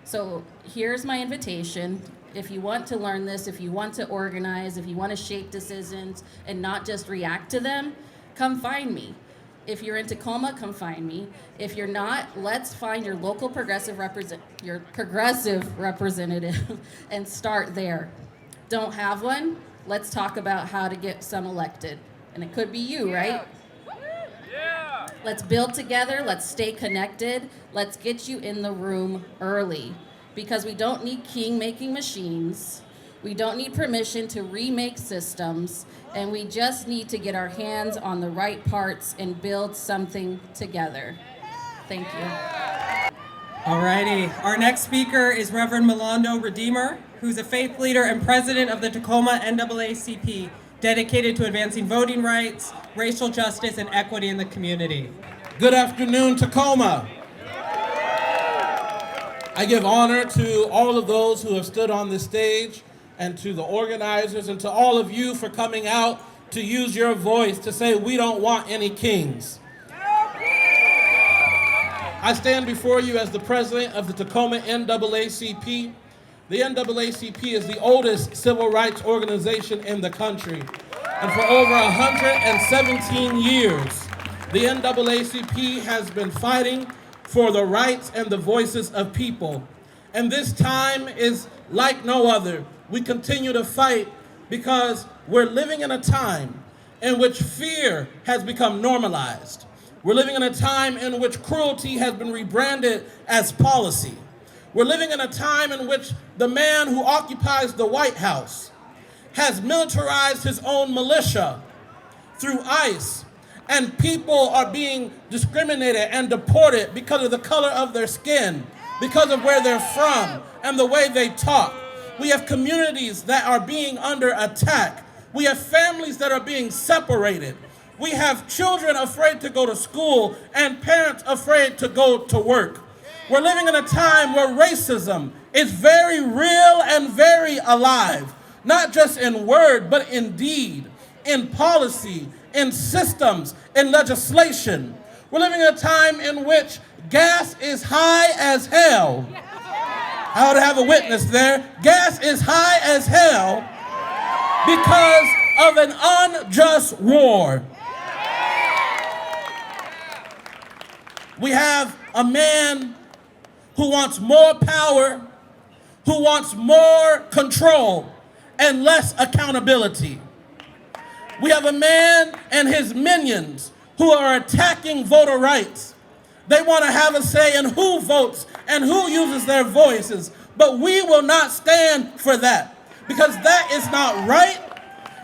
So here's my invitation. If you want to learn this, if you want to organize, if you want to shape decisions and not just react to them, come find me. If you're in Tacoma, come find me. If you're not, let's find your local progressive representative and start there. Don't have one? Let's talk about how to get some elected. And it could be you, right? Yeah. Let's build together, let's stay connected, let's get you in the room early. Because we don't need king-making machines, we don't need permission to remake systems, and we just need to get our hands on the right parts and build something together. Thank you. Alrighty, our next speaker is Reverend Milando Redeemer, who's a faith leader and president of the Tacoma NAACP, dedicated to advancing voting rights, racial justice, and equity in the community. Good afternoon, Tacoma. I give honor to all of those who have stood on this stage, and to the organizers, and to all of you for coming out to use your voice to say we don't want any kings. I stand before you as the president of the Tacoma NAACP. The NAACP is the oldest civil rights organization in the country. And for over 117 years, the NAACP has been fighting for the rights and the voices of people. And this time is like no other. We continue to fight because we're living in a time in which fear has become normalized. We're living in a time in which cruelty has been rebranded as policy. We're living in a time in which the man who occupies the White House has militarized his own militia through ICE, and people are being discriminated and deported because of the color of their skin, because of where they're from, and the way they talk. We have communities that are being under attack. We have families that are being separated. We have children afraid to go to school and parents afraid to go to work. We're living in a time where racism is very real and very alive, not just in word, but in deed, in policy, in systems, in legislation. We're living in a time in which gas is high as hell. I ought to have a witness there. Gas is high as hell because of an unjust war. We have a man who wants more power, who wants more control and less accountability. We have a man and his minions who are attacking voter rights. They want to have a say in who votes and who uses their voices, but we will not stand for that because that is not right.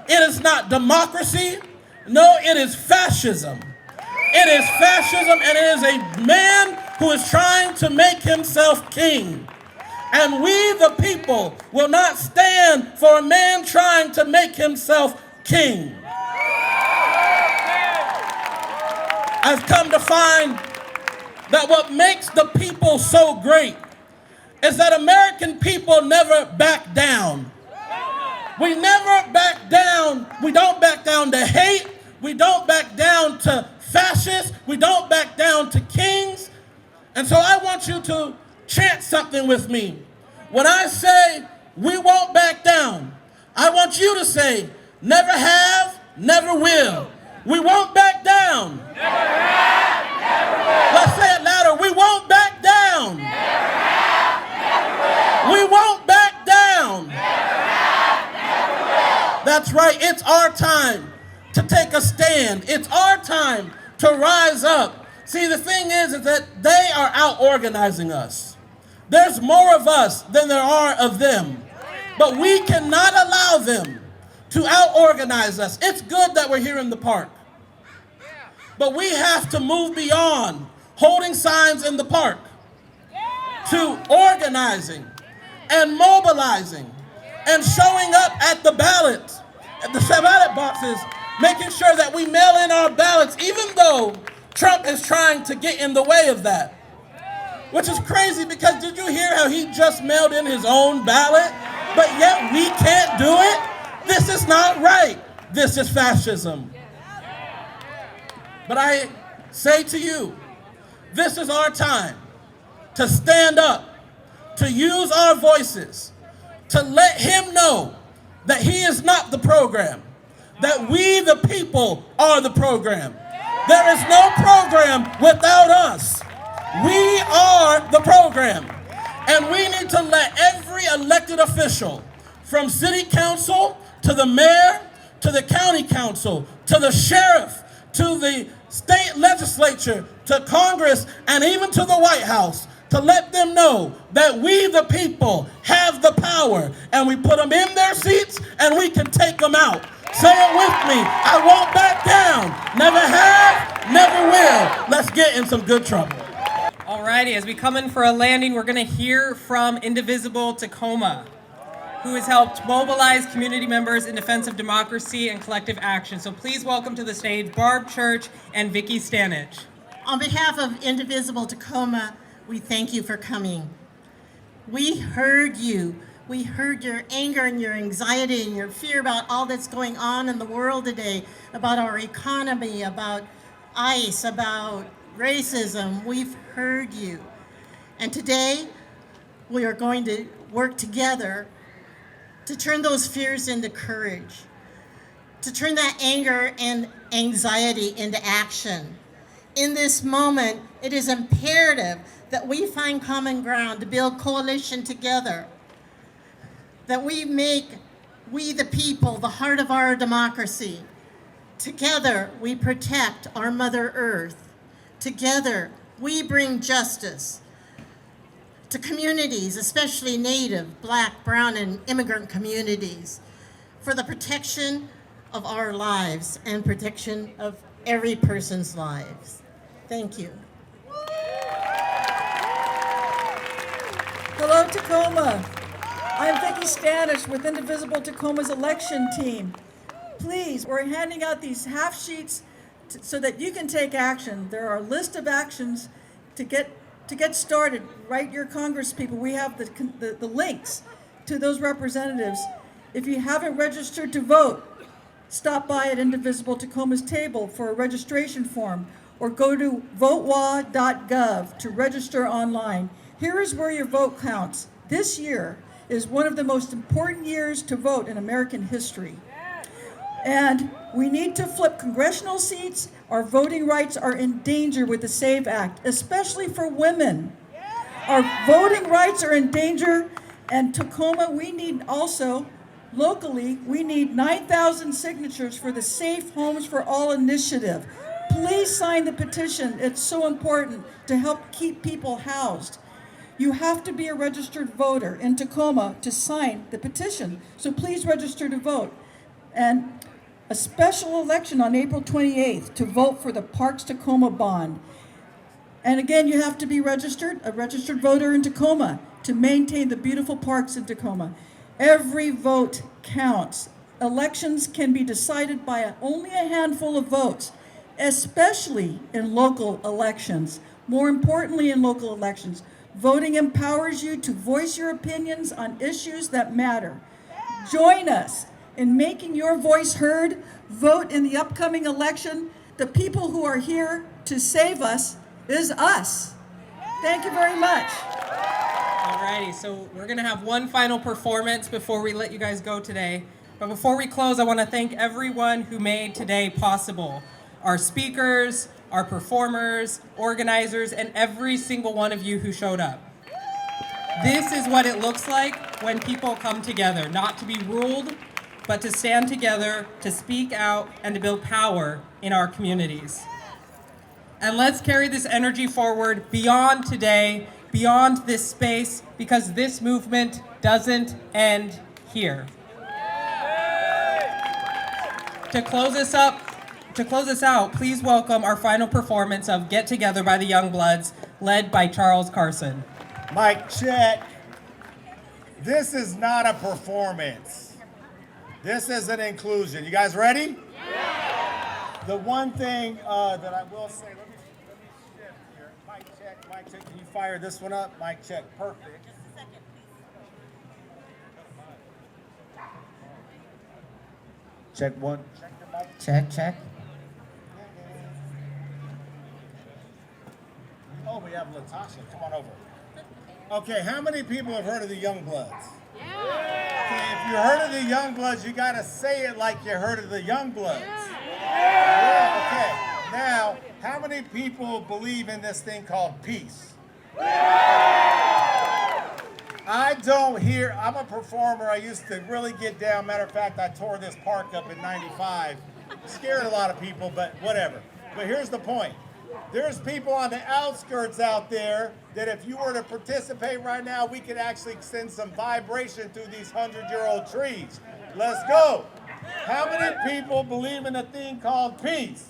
It is not democracy. No, it is fascism. It is fascism, and it is a man who is trying to make himself king. And we, the people, will not stand for a man trying to make himself king. I've come to find that what makes the people so great is that American people never back down. We never back down. We don't back down to hate. We don't back down to fascists. We don't back down to kings. And so I want you to chant something with me. When I say we won't back down, I want you to say never have, never will. We won't back down. Never have, never will. Let's say it louder. We won't back down. Never have, never will. We won't back down. Never have, never will. That's right. It's time to take a stand. It's our time to rise up. See, the thing is that they are out organizing us. There's more of us than there are of them. But we cannot allow them to out-organize us. It's good that we're here in the park. But we have to move beyond holding signs in the park to organizing and mobilizing and showing up at the ballot boxes, making sure that we mail in our ballots, even though Trump is trying to get in the way of that. Which is crazy, because did you hear how he just mailed in his own ballot, but yet we can't do it? This is not right. This is fascism. But I say to you, this is our time to stand up, to use our voices, to let him know that he is not the program, that we the people are the program. There is no program without us. We are the program. And we need to let every elected official, from city council to the mayor, to the county council, to the sheriff, to the state legislature, to Congress, and even to the White House, to let them know that we the people have the power, and we put them in their seats and we can take them out. Say it with me. I won't back down. Never have, never will. Let's get in some good trouble. Alrighty, as we come in for a landing, we're going to hear from Indivisible Tacoma, who has helped mobilize community members in defense of democracy and collective action. So please welcome to the stage Barb Church and Vicki Stanich. On behalf of Indivisible Tacoma, we thank you for coming. We heard you. We heard your anger and your anxiety and your fear about all that's going on in the world today, about our economy, about ICE, about racism. We've heard you. And today, we are going to work together to turn those fears into courage, to turn that anger and anxiety into action. In this moment, it is imperative that we find common ground to build coalition together, that we make we the people the heart of our democracy. Together, we protect our Mother Earth. Together, we bring justice to communities, especially Native, Black, Brown, and immigrant communities, for the protection of our lives and protection of every person's lives. Thank you. Hello, Tacoma. I'm Vicki Stanich with Indivisible Tacoma's election team. Please, we're handing out these half sheets so that you can take action. There are a list of actions to get started. Write your Congress people. We have the links to those representatives. If you haven't registered to vote, stop by at Indivisible Tacoma's table for a registration form, or go to votewa.gov to register online. Here is where your vote counts. This year is one of the most important years to vote in American history. And we need to flip congressional seats. Our voting rights are in danger with the SAVE Act, especially for women. Our voting rights are in danger, and Tacoma, we need also, locally, we need 9,000 signatures for the Safe Homes for All initiative. Please sign the petition. It's so important to help keep people housed. You have to be a registered voter in Tacoma to sign the petition, so please register to vote. And a special election on April 28th to vote for the Parks Tacoma bond. And again, you have to be registered, a registered voter in Tacoma, to maintain the beautiful parks in Tacoma. Every vote counts. Elections can be decided by only a handful of votes, especially in local elections. More importantly, in local elections, voting empowers you to voice your opinions on issues that matter. Join us in making your voice heard. Vote in the upcoming election. The people who are here to save us is us. Thank you very much. Alrighty, so we're gonna have one final performance before we let you guys go today. But before we close, I wanna thank everyone who made today possible. Our speakers, our performers, organizers, and every single one of you who showed up. This is what it looks like when people come together, not to be ruled, but to stand together, to speak out, and to build power in our communities. And let's carry this energy forward beyond today, beyond this space, because this movement doesn't end here. To close us out, please welcome our final performance of Get Together by the Youngbloods, led by Charles Carson. Mic check. This is not a performance. This is an inclusion. You guys ready? Yeah. The one thing that I will say, let me shift here. Mic check. Can you fire this one up? Mic check, perfect. Just a second, please. Check one. Check the mic. Check. Oh, we have Latasha. Come on over. Okay, how many people have heard of the Youngbloods? Yeah. Okay, if you heard of the Youngbloods, you gotta say it like you heard of the Youngbloods. Yeah. Okay. Now, how many people believe in this thing called peace? I don't hear. I'm a performer. I used to really get down. Matter of fact, I tore this park up in '95. Scared a lot of people, but whatever. But here's the point. There's people on the outskirts out there that if you were to participate right now, we could actually send some vibration through these 100-year-old trees. Let's go. How many people believe in a thing called peace?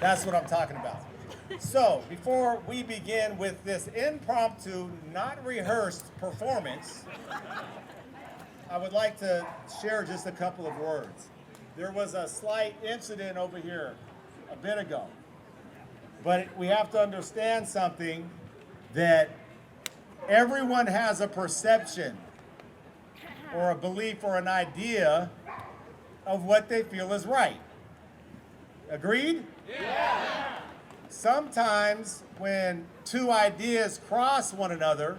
That's what I'm talking about. So, before we begin with this impromptu, not rehearsed performance, I would like to share just a couple of words. There was a slight incident over here a bit ago. But we have to understand something, that everyone has a perception or a belief or an idea of what they feel is right. Agreed? Yeah. Sometimes when two ideas cross one another,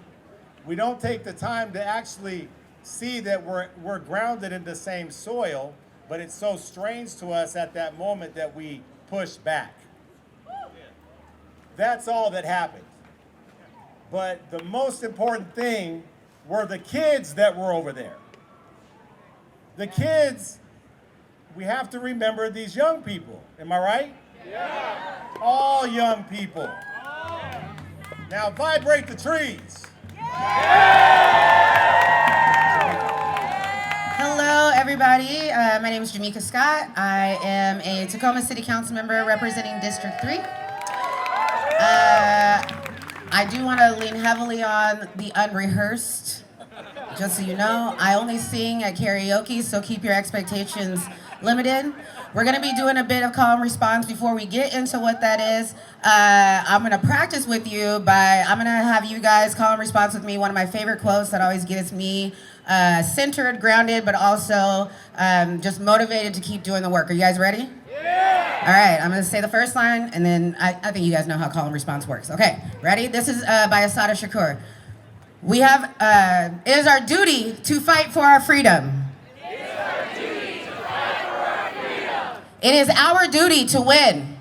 we don't take the time to actually see that we're grounded in the same soil, but it's so strange to us at that moment that we push back. That's all that happened. But the most important thing were the kids that were over there. The kids, we have to remember these young people. Am I right? Yeah. All young people. Now vibrate the trees. Hello, everybody. My name is Jamaica Scott. I am a Tacoma City Council member representing District 3. I do want to lean heavily on the unrehearsed. Just so you know, I only sing at karaoke, so keep your expectations limited. We're going to be doing a bit of call and response before we get into what that is. I'm going to practice with you I'm going to have you guys call and response with me. One of my favorite quotes that always gets me centered, grounded, but also just motivated to keep doing the work. Are you guys ready? Yeah! All right, I'm going to say the first line, and then I think you guys know how call and response works. Okay, ready? This is by Assata Shakur. We have, it is our duty to fight for our freedom. It is our duty to win.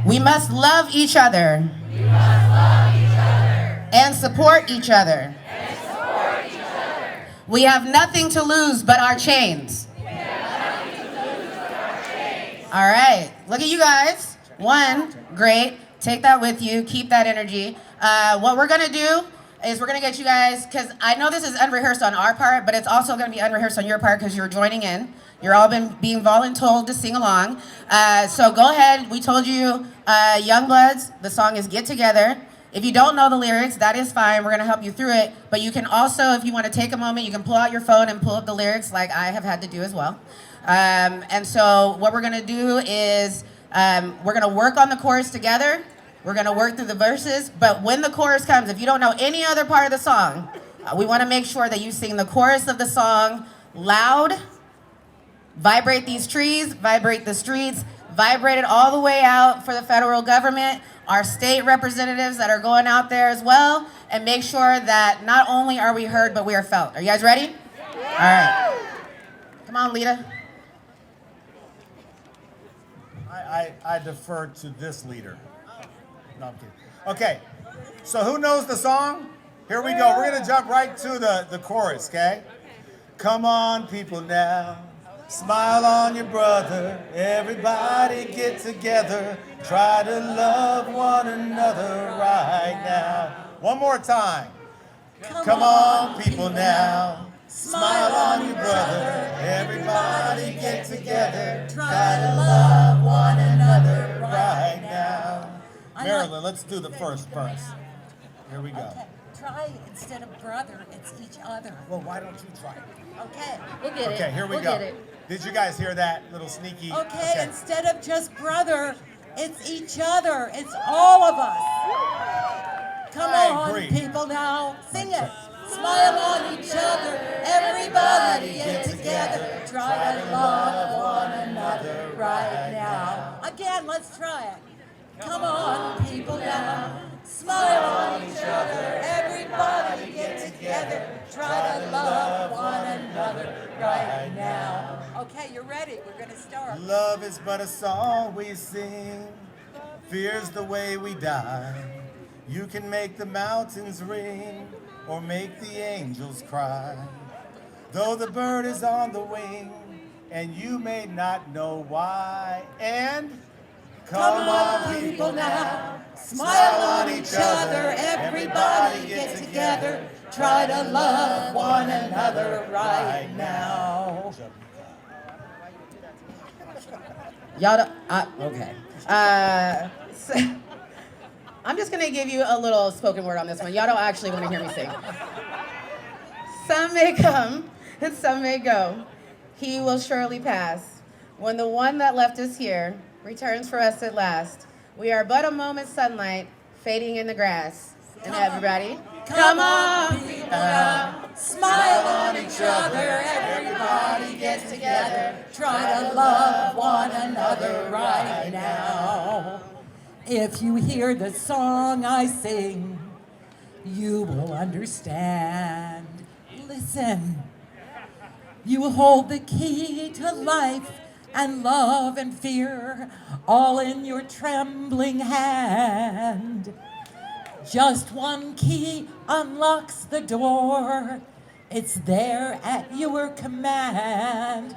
We must love each other. And support each other. We have nothing to lose but our chains. All right, look at you guys. One, great. Take that with you. Keep that energy. What we're going to do is we're going to get you guys, because I know this is unrehearsed on our part, but it's also going to be unrehearsed on your part because you're joining in. You're all being voluntold to sing along. So go ahead. We told you, Youngbloods, the song is Get Together. If you don't know the lyrics, that is fine. We're going to help you through it. But you can also, if you want to take a moment, you can pull out your phone and pull up the lyrics like I have had to do as well. And so what we're going to do is we're going to work on the chorus together. We're going to work through the verses. But when the chorus comes, if you don't know any other part of the song, we want to make sure that you sing the chorus of the song loud. Vibrate these trees, vibrate the streets, vibrate it all the way out for the federal government, our state representatives that are going out there as well, and make sure that not only are we heard, but we are felt. Are you guys ready? Yeah. All right. Come on, Lita. I defer to this leader. No, I'm kidding. Okay, so who knows the song? Here we go. We're gonna jump right to the chorus, okay? Come on, people now. Smile on your brother. Everybody get together. Try to love one another right now. One more time. Come on, people now. Smile on your brother. Everybody get together. Try to love one another right now. Marilyn, let's do the first verse. Here we go. Okay. Try instead of brother, it's each other. Well, why don't you try it? Okay. We'll get it. Okay, here we We'll go. get it. Did you guys hear that little sneaky? Okay, instead of just brother, it's each other. It's all of us. Come I on, agree. people now. Sing it. Smile on each other. Everybody get together. Try to love one another right now. Again, let's try it. Come on, people now. Smile on each other. Everybody get together. Try to love one another right now. Okay, you're ready. We're going to start. Love is but a song we sing. Fear's the way we die. You can make the mountains ring or make the angels cry. Though the bird is on the wing and you may not know why. And come on, people now. Smile on each other. Everybody get together. Try to love one another right now. Y'all don't, okay. So, I'm just gonna give you a little spoken word on this one. Y'all don't actually wanna hear me sing. Some may come and some may go. He will surely pass. When the one that left us here returns for us at last, we are but a moment's sunlight fading in the grass. And everybody, come on, people now. Smile on each other. Everybody get together. Try to love one another right now. If you hear the song I sing, you will understand. Listen. You hold the key to life and love and fear, all in your trembling hand. Just one key unlocks the door. It's there at your command.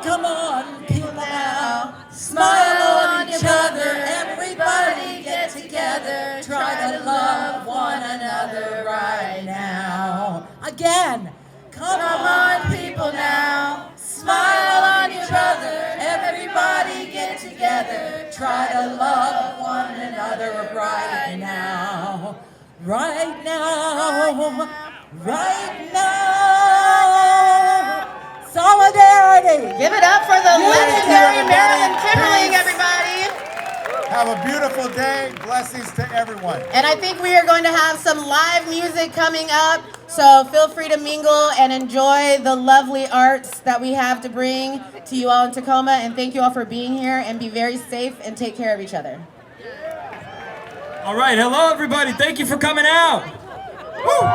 Come on, people now. Smile on each other. Everybody get together. Try to love one another right now. Again. Come on, people now. Smile on each other. Everybody get together. Try to love one another right now. Right now. Right now. Solidarity. Give it up for the legendary Marilyn Kimberling, everybody. Have a beautiful day. Blessings to everyone. And I think we are going to have some live music coming up, so feel free to mingle and enjoy the lovely arts that we have to bring to you all in Tacoma. And thank you all for being here, and be very safe and take care of each other. All right, hello everybody. Thank you for coming out. Woo!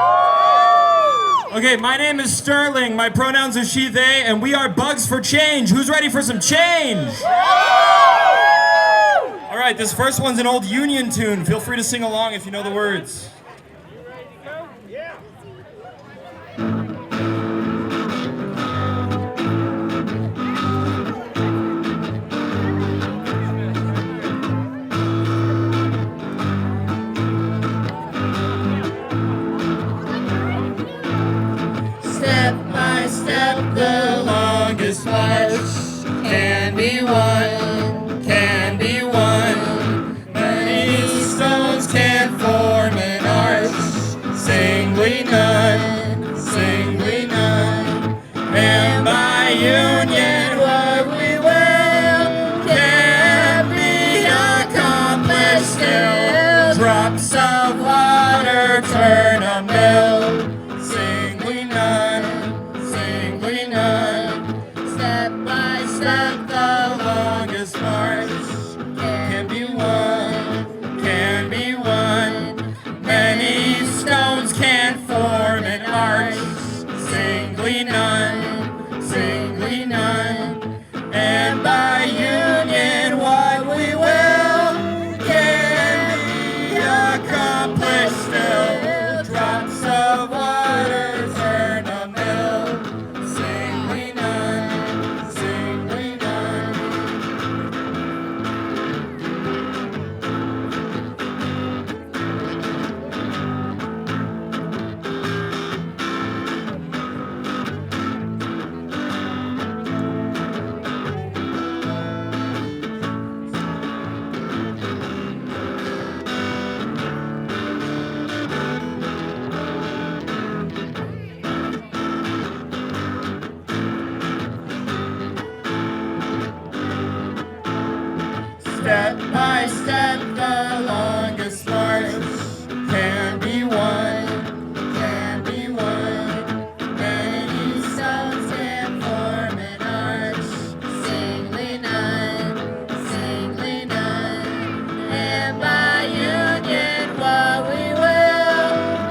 Okay, my name is Sterling. My pronouns are she, they, and we are Bugs for Change. Who's ready for some change? All right, this first one's an old Union tune. Feel free to sing along if you know the words. Step by step, the longest march can be won, can be won. Many stones can form an arch, singly none, singly none. And by union, what we will can be accomplished still. Drops of water turn a mill. Singly none, singly none. Step by step, the longest march can be won, can be won. Many stones can form an arch. Singly none, singly none. And by union, what we will can be accomplished still. step by step, the longest march can be won, can be won. Many stones can form an arch, singly none, and by union what we will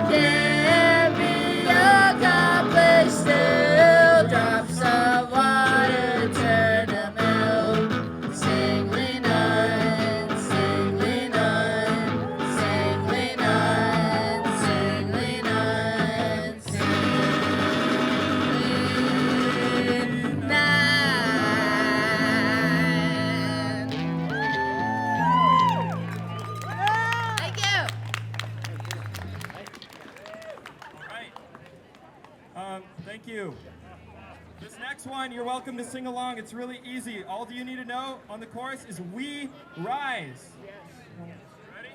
can be accomplished still. Drops of water turn a mill, singly none, singly none, singly none, singly none, singly none. Thank you. Thank you. This next one, you're welcome to sing along. It's really easy. All you need to know on the chorus is "We Rise." Ready?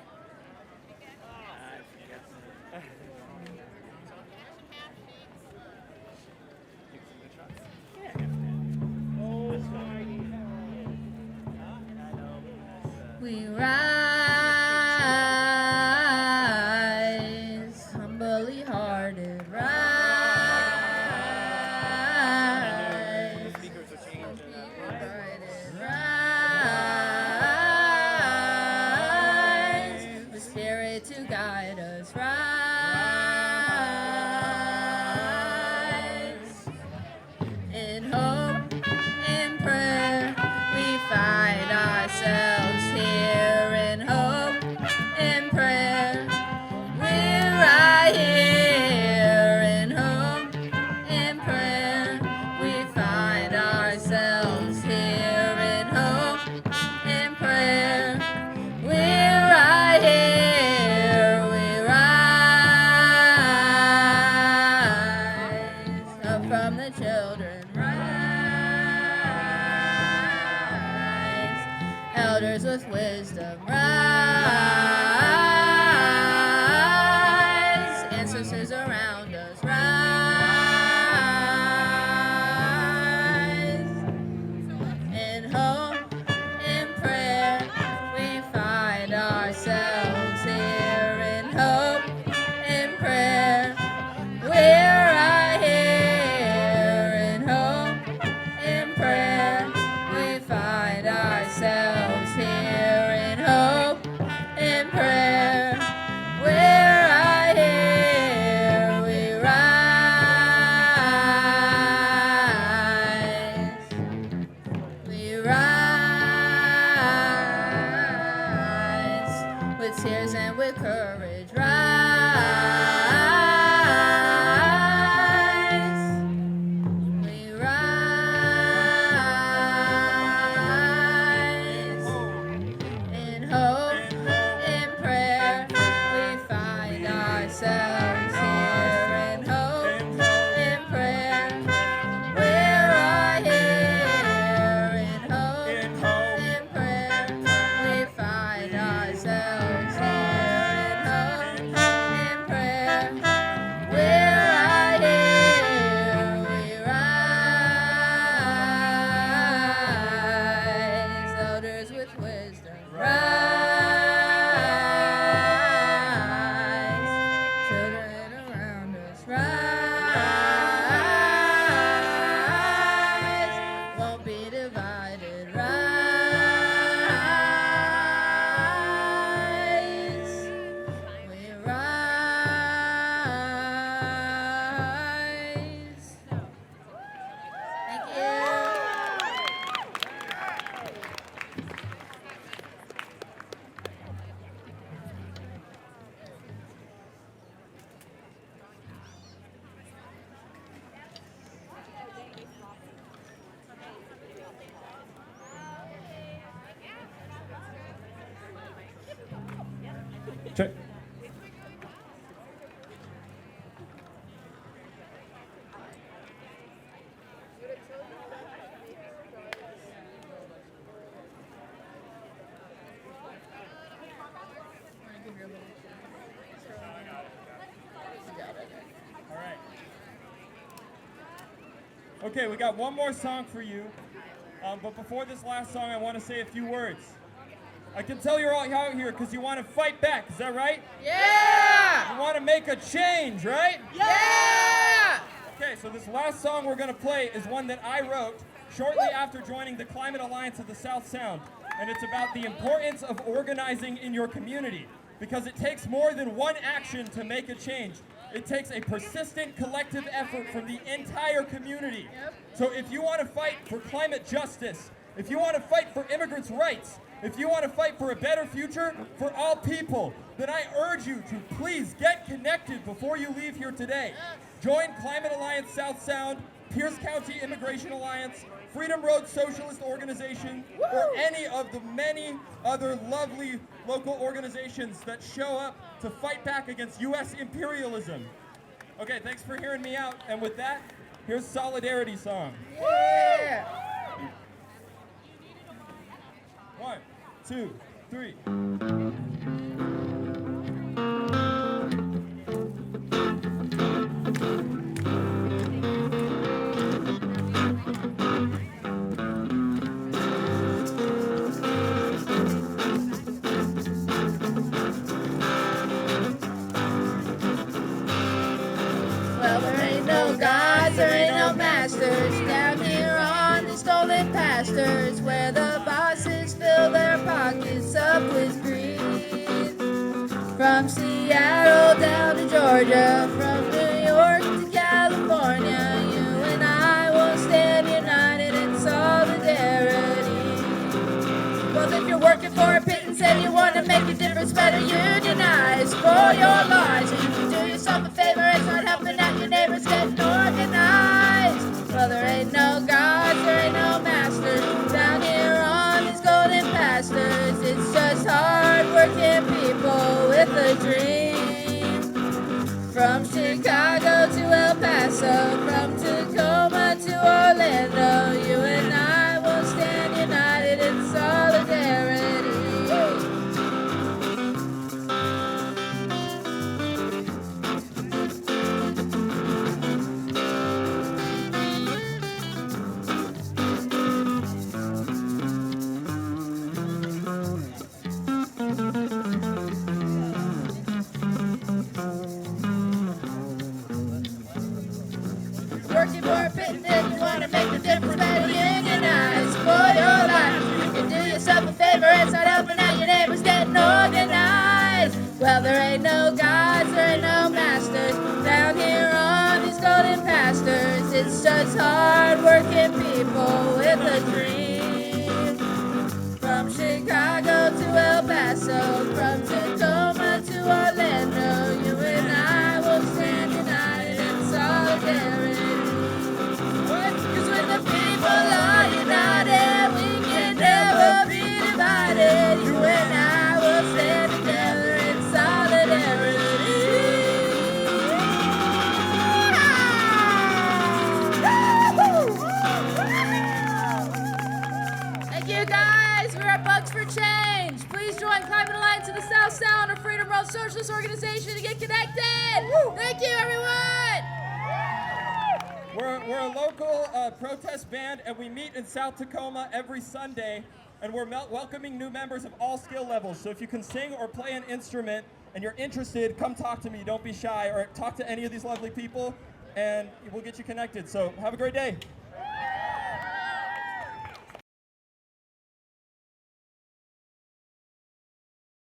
We rise, humbly hearted, rise, rise, the Spirit to guide us, rise, in hope, in prayer, we find ourselves here, in hope, in prayer, we're right here, in hope, in prayer, we find ourselves here, in hope, in prayer, we're right here, we rise up from the children, rise, elders with wisdom, rise, ancestors around us, rise, in hope, in prayer, we find ourselves here, in hope, in prayer, we're right here, in hope, in prayer, we find ourselves here, in hope, in prayer, we're right here, we rise, we rise, with tears and with courage, rise, we rise, in hope, in prayer, we find ourselves here, in hope, in prayer, we're right here, in hope, in prayer, we find ourselves here, in hope, in prayer, we're right here, we rise, elders with wisdom, rise, children around us, rise, won't be divided, rise, we rise. Thank you. Check. All right. Okay, we got one more song for you. But before this last song, I want to say a few words. I can tell you're all out here because you want to fight back. Is that right? Yeah! You want to make a change, right? Yeah! Okay, so this last song we're going to play is one that I wrote shortly after joining the Climate Alliance of the South Sound. And it's about the importance of organizing in your community, because it takes more than one action to make a change. It takes a persistent collective effort from the entire community. So if you want to fight for climate justice, if you want to fight for immigrants' rights, if you want to fight for a better future for all people, then I urge you to please get connected before you leave here today. Join Climate Alliance South Sound, Pierce County Immigration Alliance, Freedom Road Socialist Organization, or any of the many other lovely local organizations that show up to fight back against U.S. imperialism. Okay, thanks for hearing me out. And with that, here's Solidarity Song. Yeah! 1, 2, 3. Well, there ain't no gods, there ain't no masters down here on these stolen pastures where the bosses fill their pockets up with greed. From Seattle down to Georgia, from New York to California, you and I will stand united in solidarity. Well, if you're working for a pittance and you want to make a difference, better unionize for your lives. And you can do yourself a favor and start helping out your neighbors getting organized. Well, there ain't no gods, there ain't no masters down here on these golden pastures. It's just hard-working people with a dream. From Chicago to El Paso, from Tacoma to Orlando, you and I will stand united in solidarity. Working for a pittance and you want to make the difference, better unionize for your life. You can do yourself a favor and start helping out your neighbors getting organized. Well, there ain't no gods, there ain't no masters down here on these golden pastures. It's just hard-working people with a dream. From Chicago to El Paso, from Tacoma to Orlando, you and I will stand united in solidarity. Cause when the people are united, we can never be divided. You and I will stand together in solidarity. Thank you guys. We're at Bugs for Change. Please join Climate Alliance of the South Sound or Freedom Road Socialist Organization to get connected. Thank you, everyone. We're a local protest band, and we meet in South Tacoma every Sunday, and we're welcoming new members of all skill levels. So if you can sing or play an instrument and you're interested, come talk to me. Don't be shy, or talk to any of these lovely people, and we'll get you connected. So have a great day.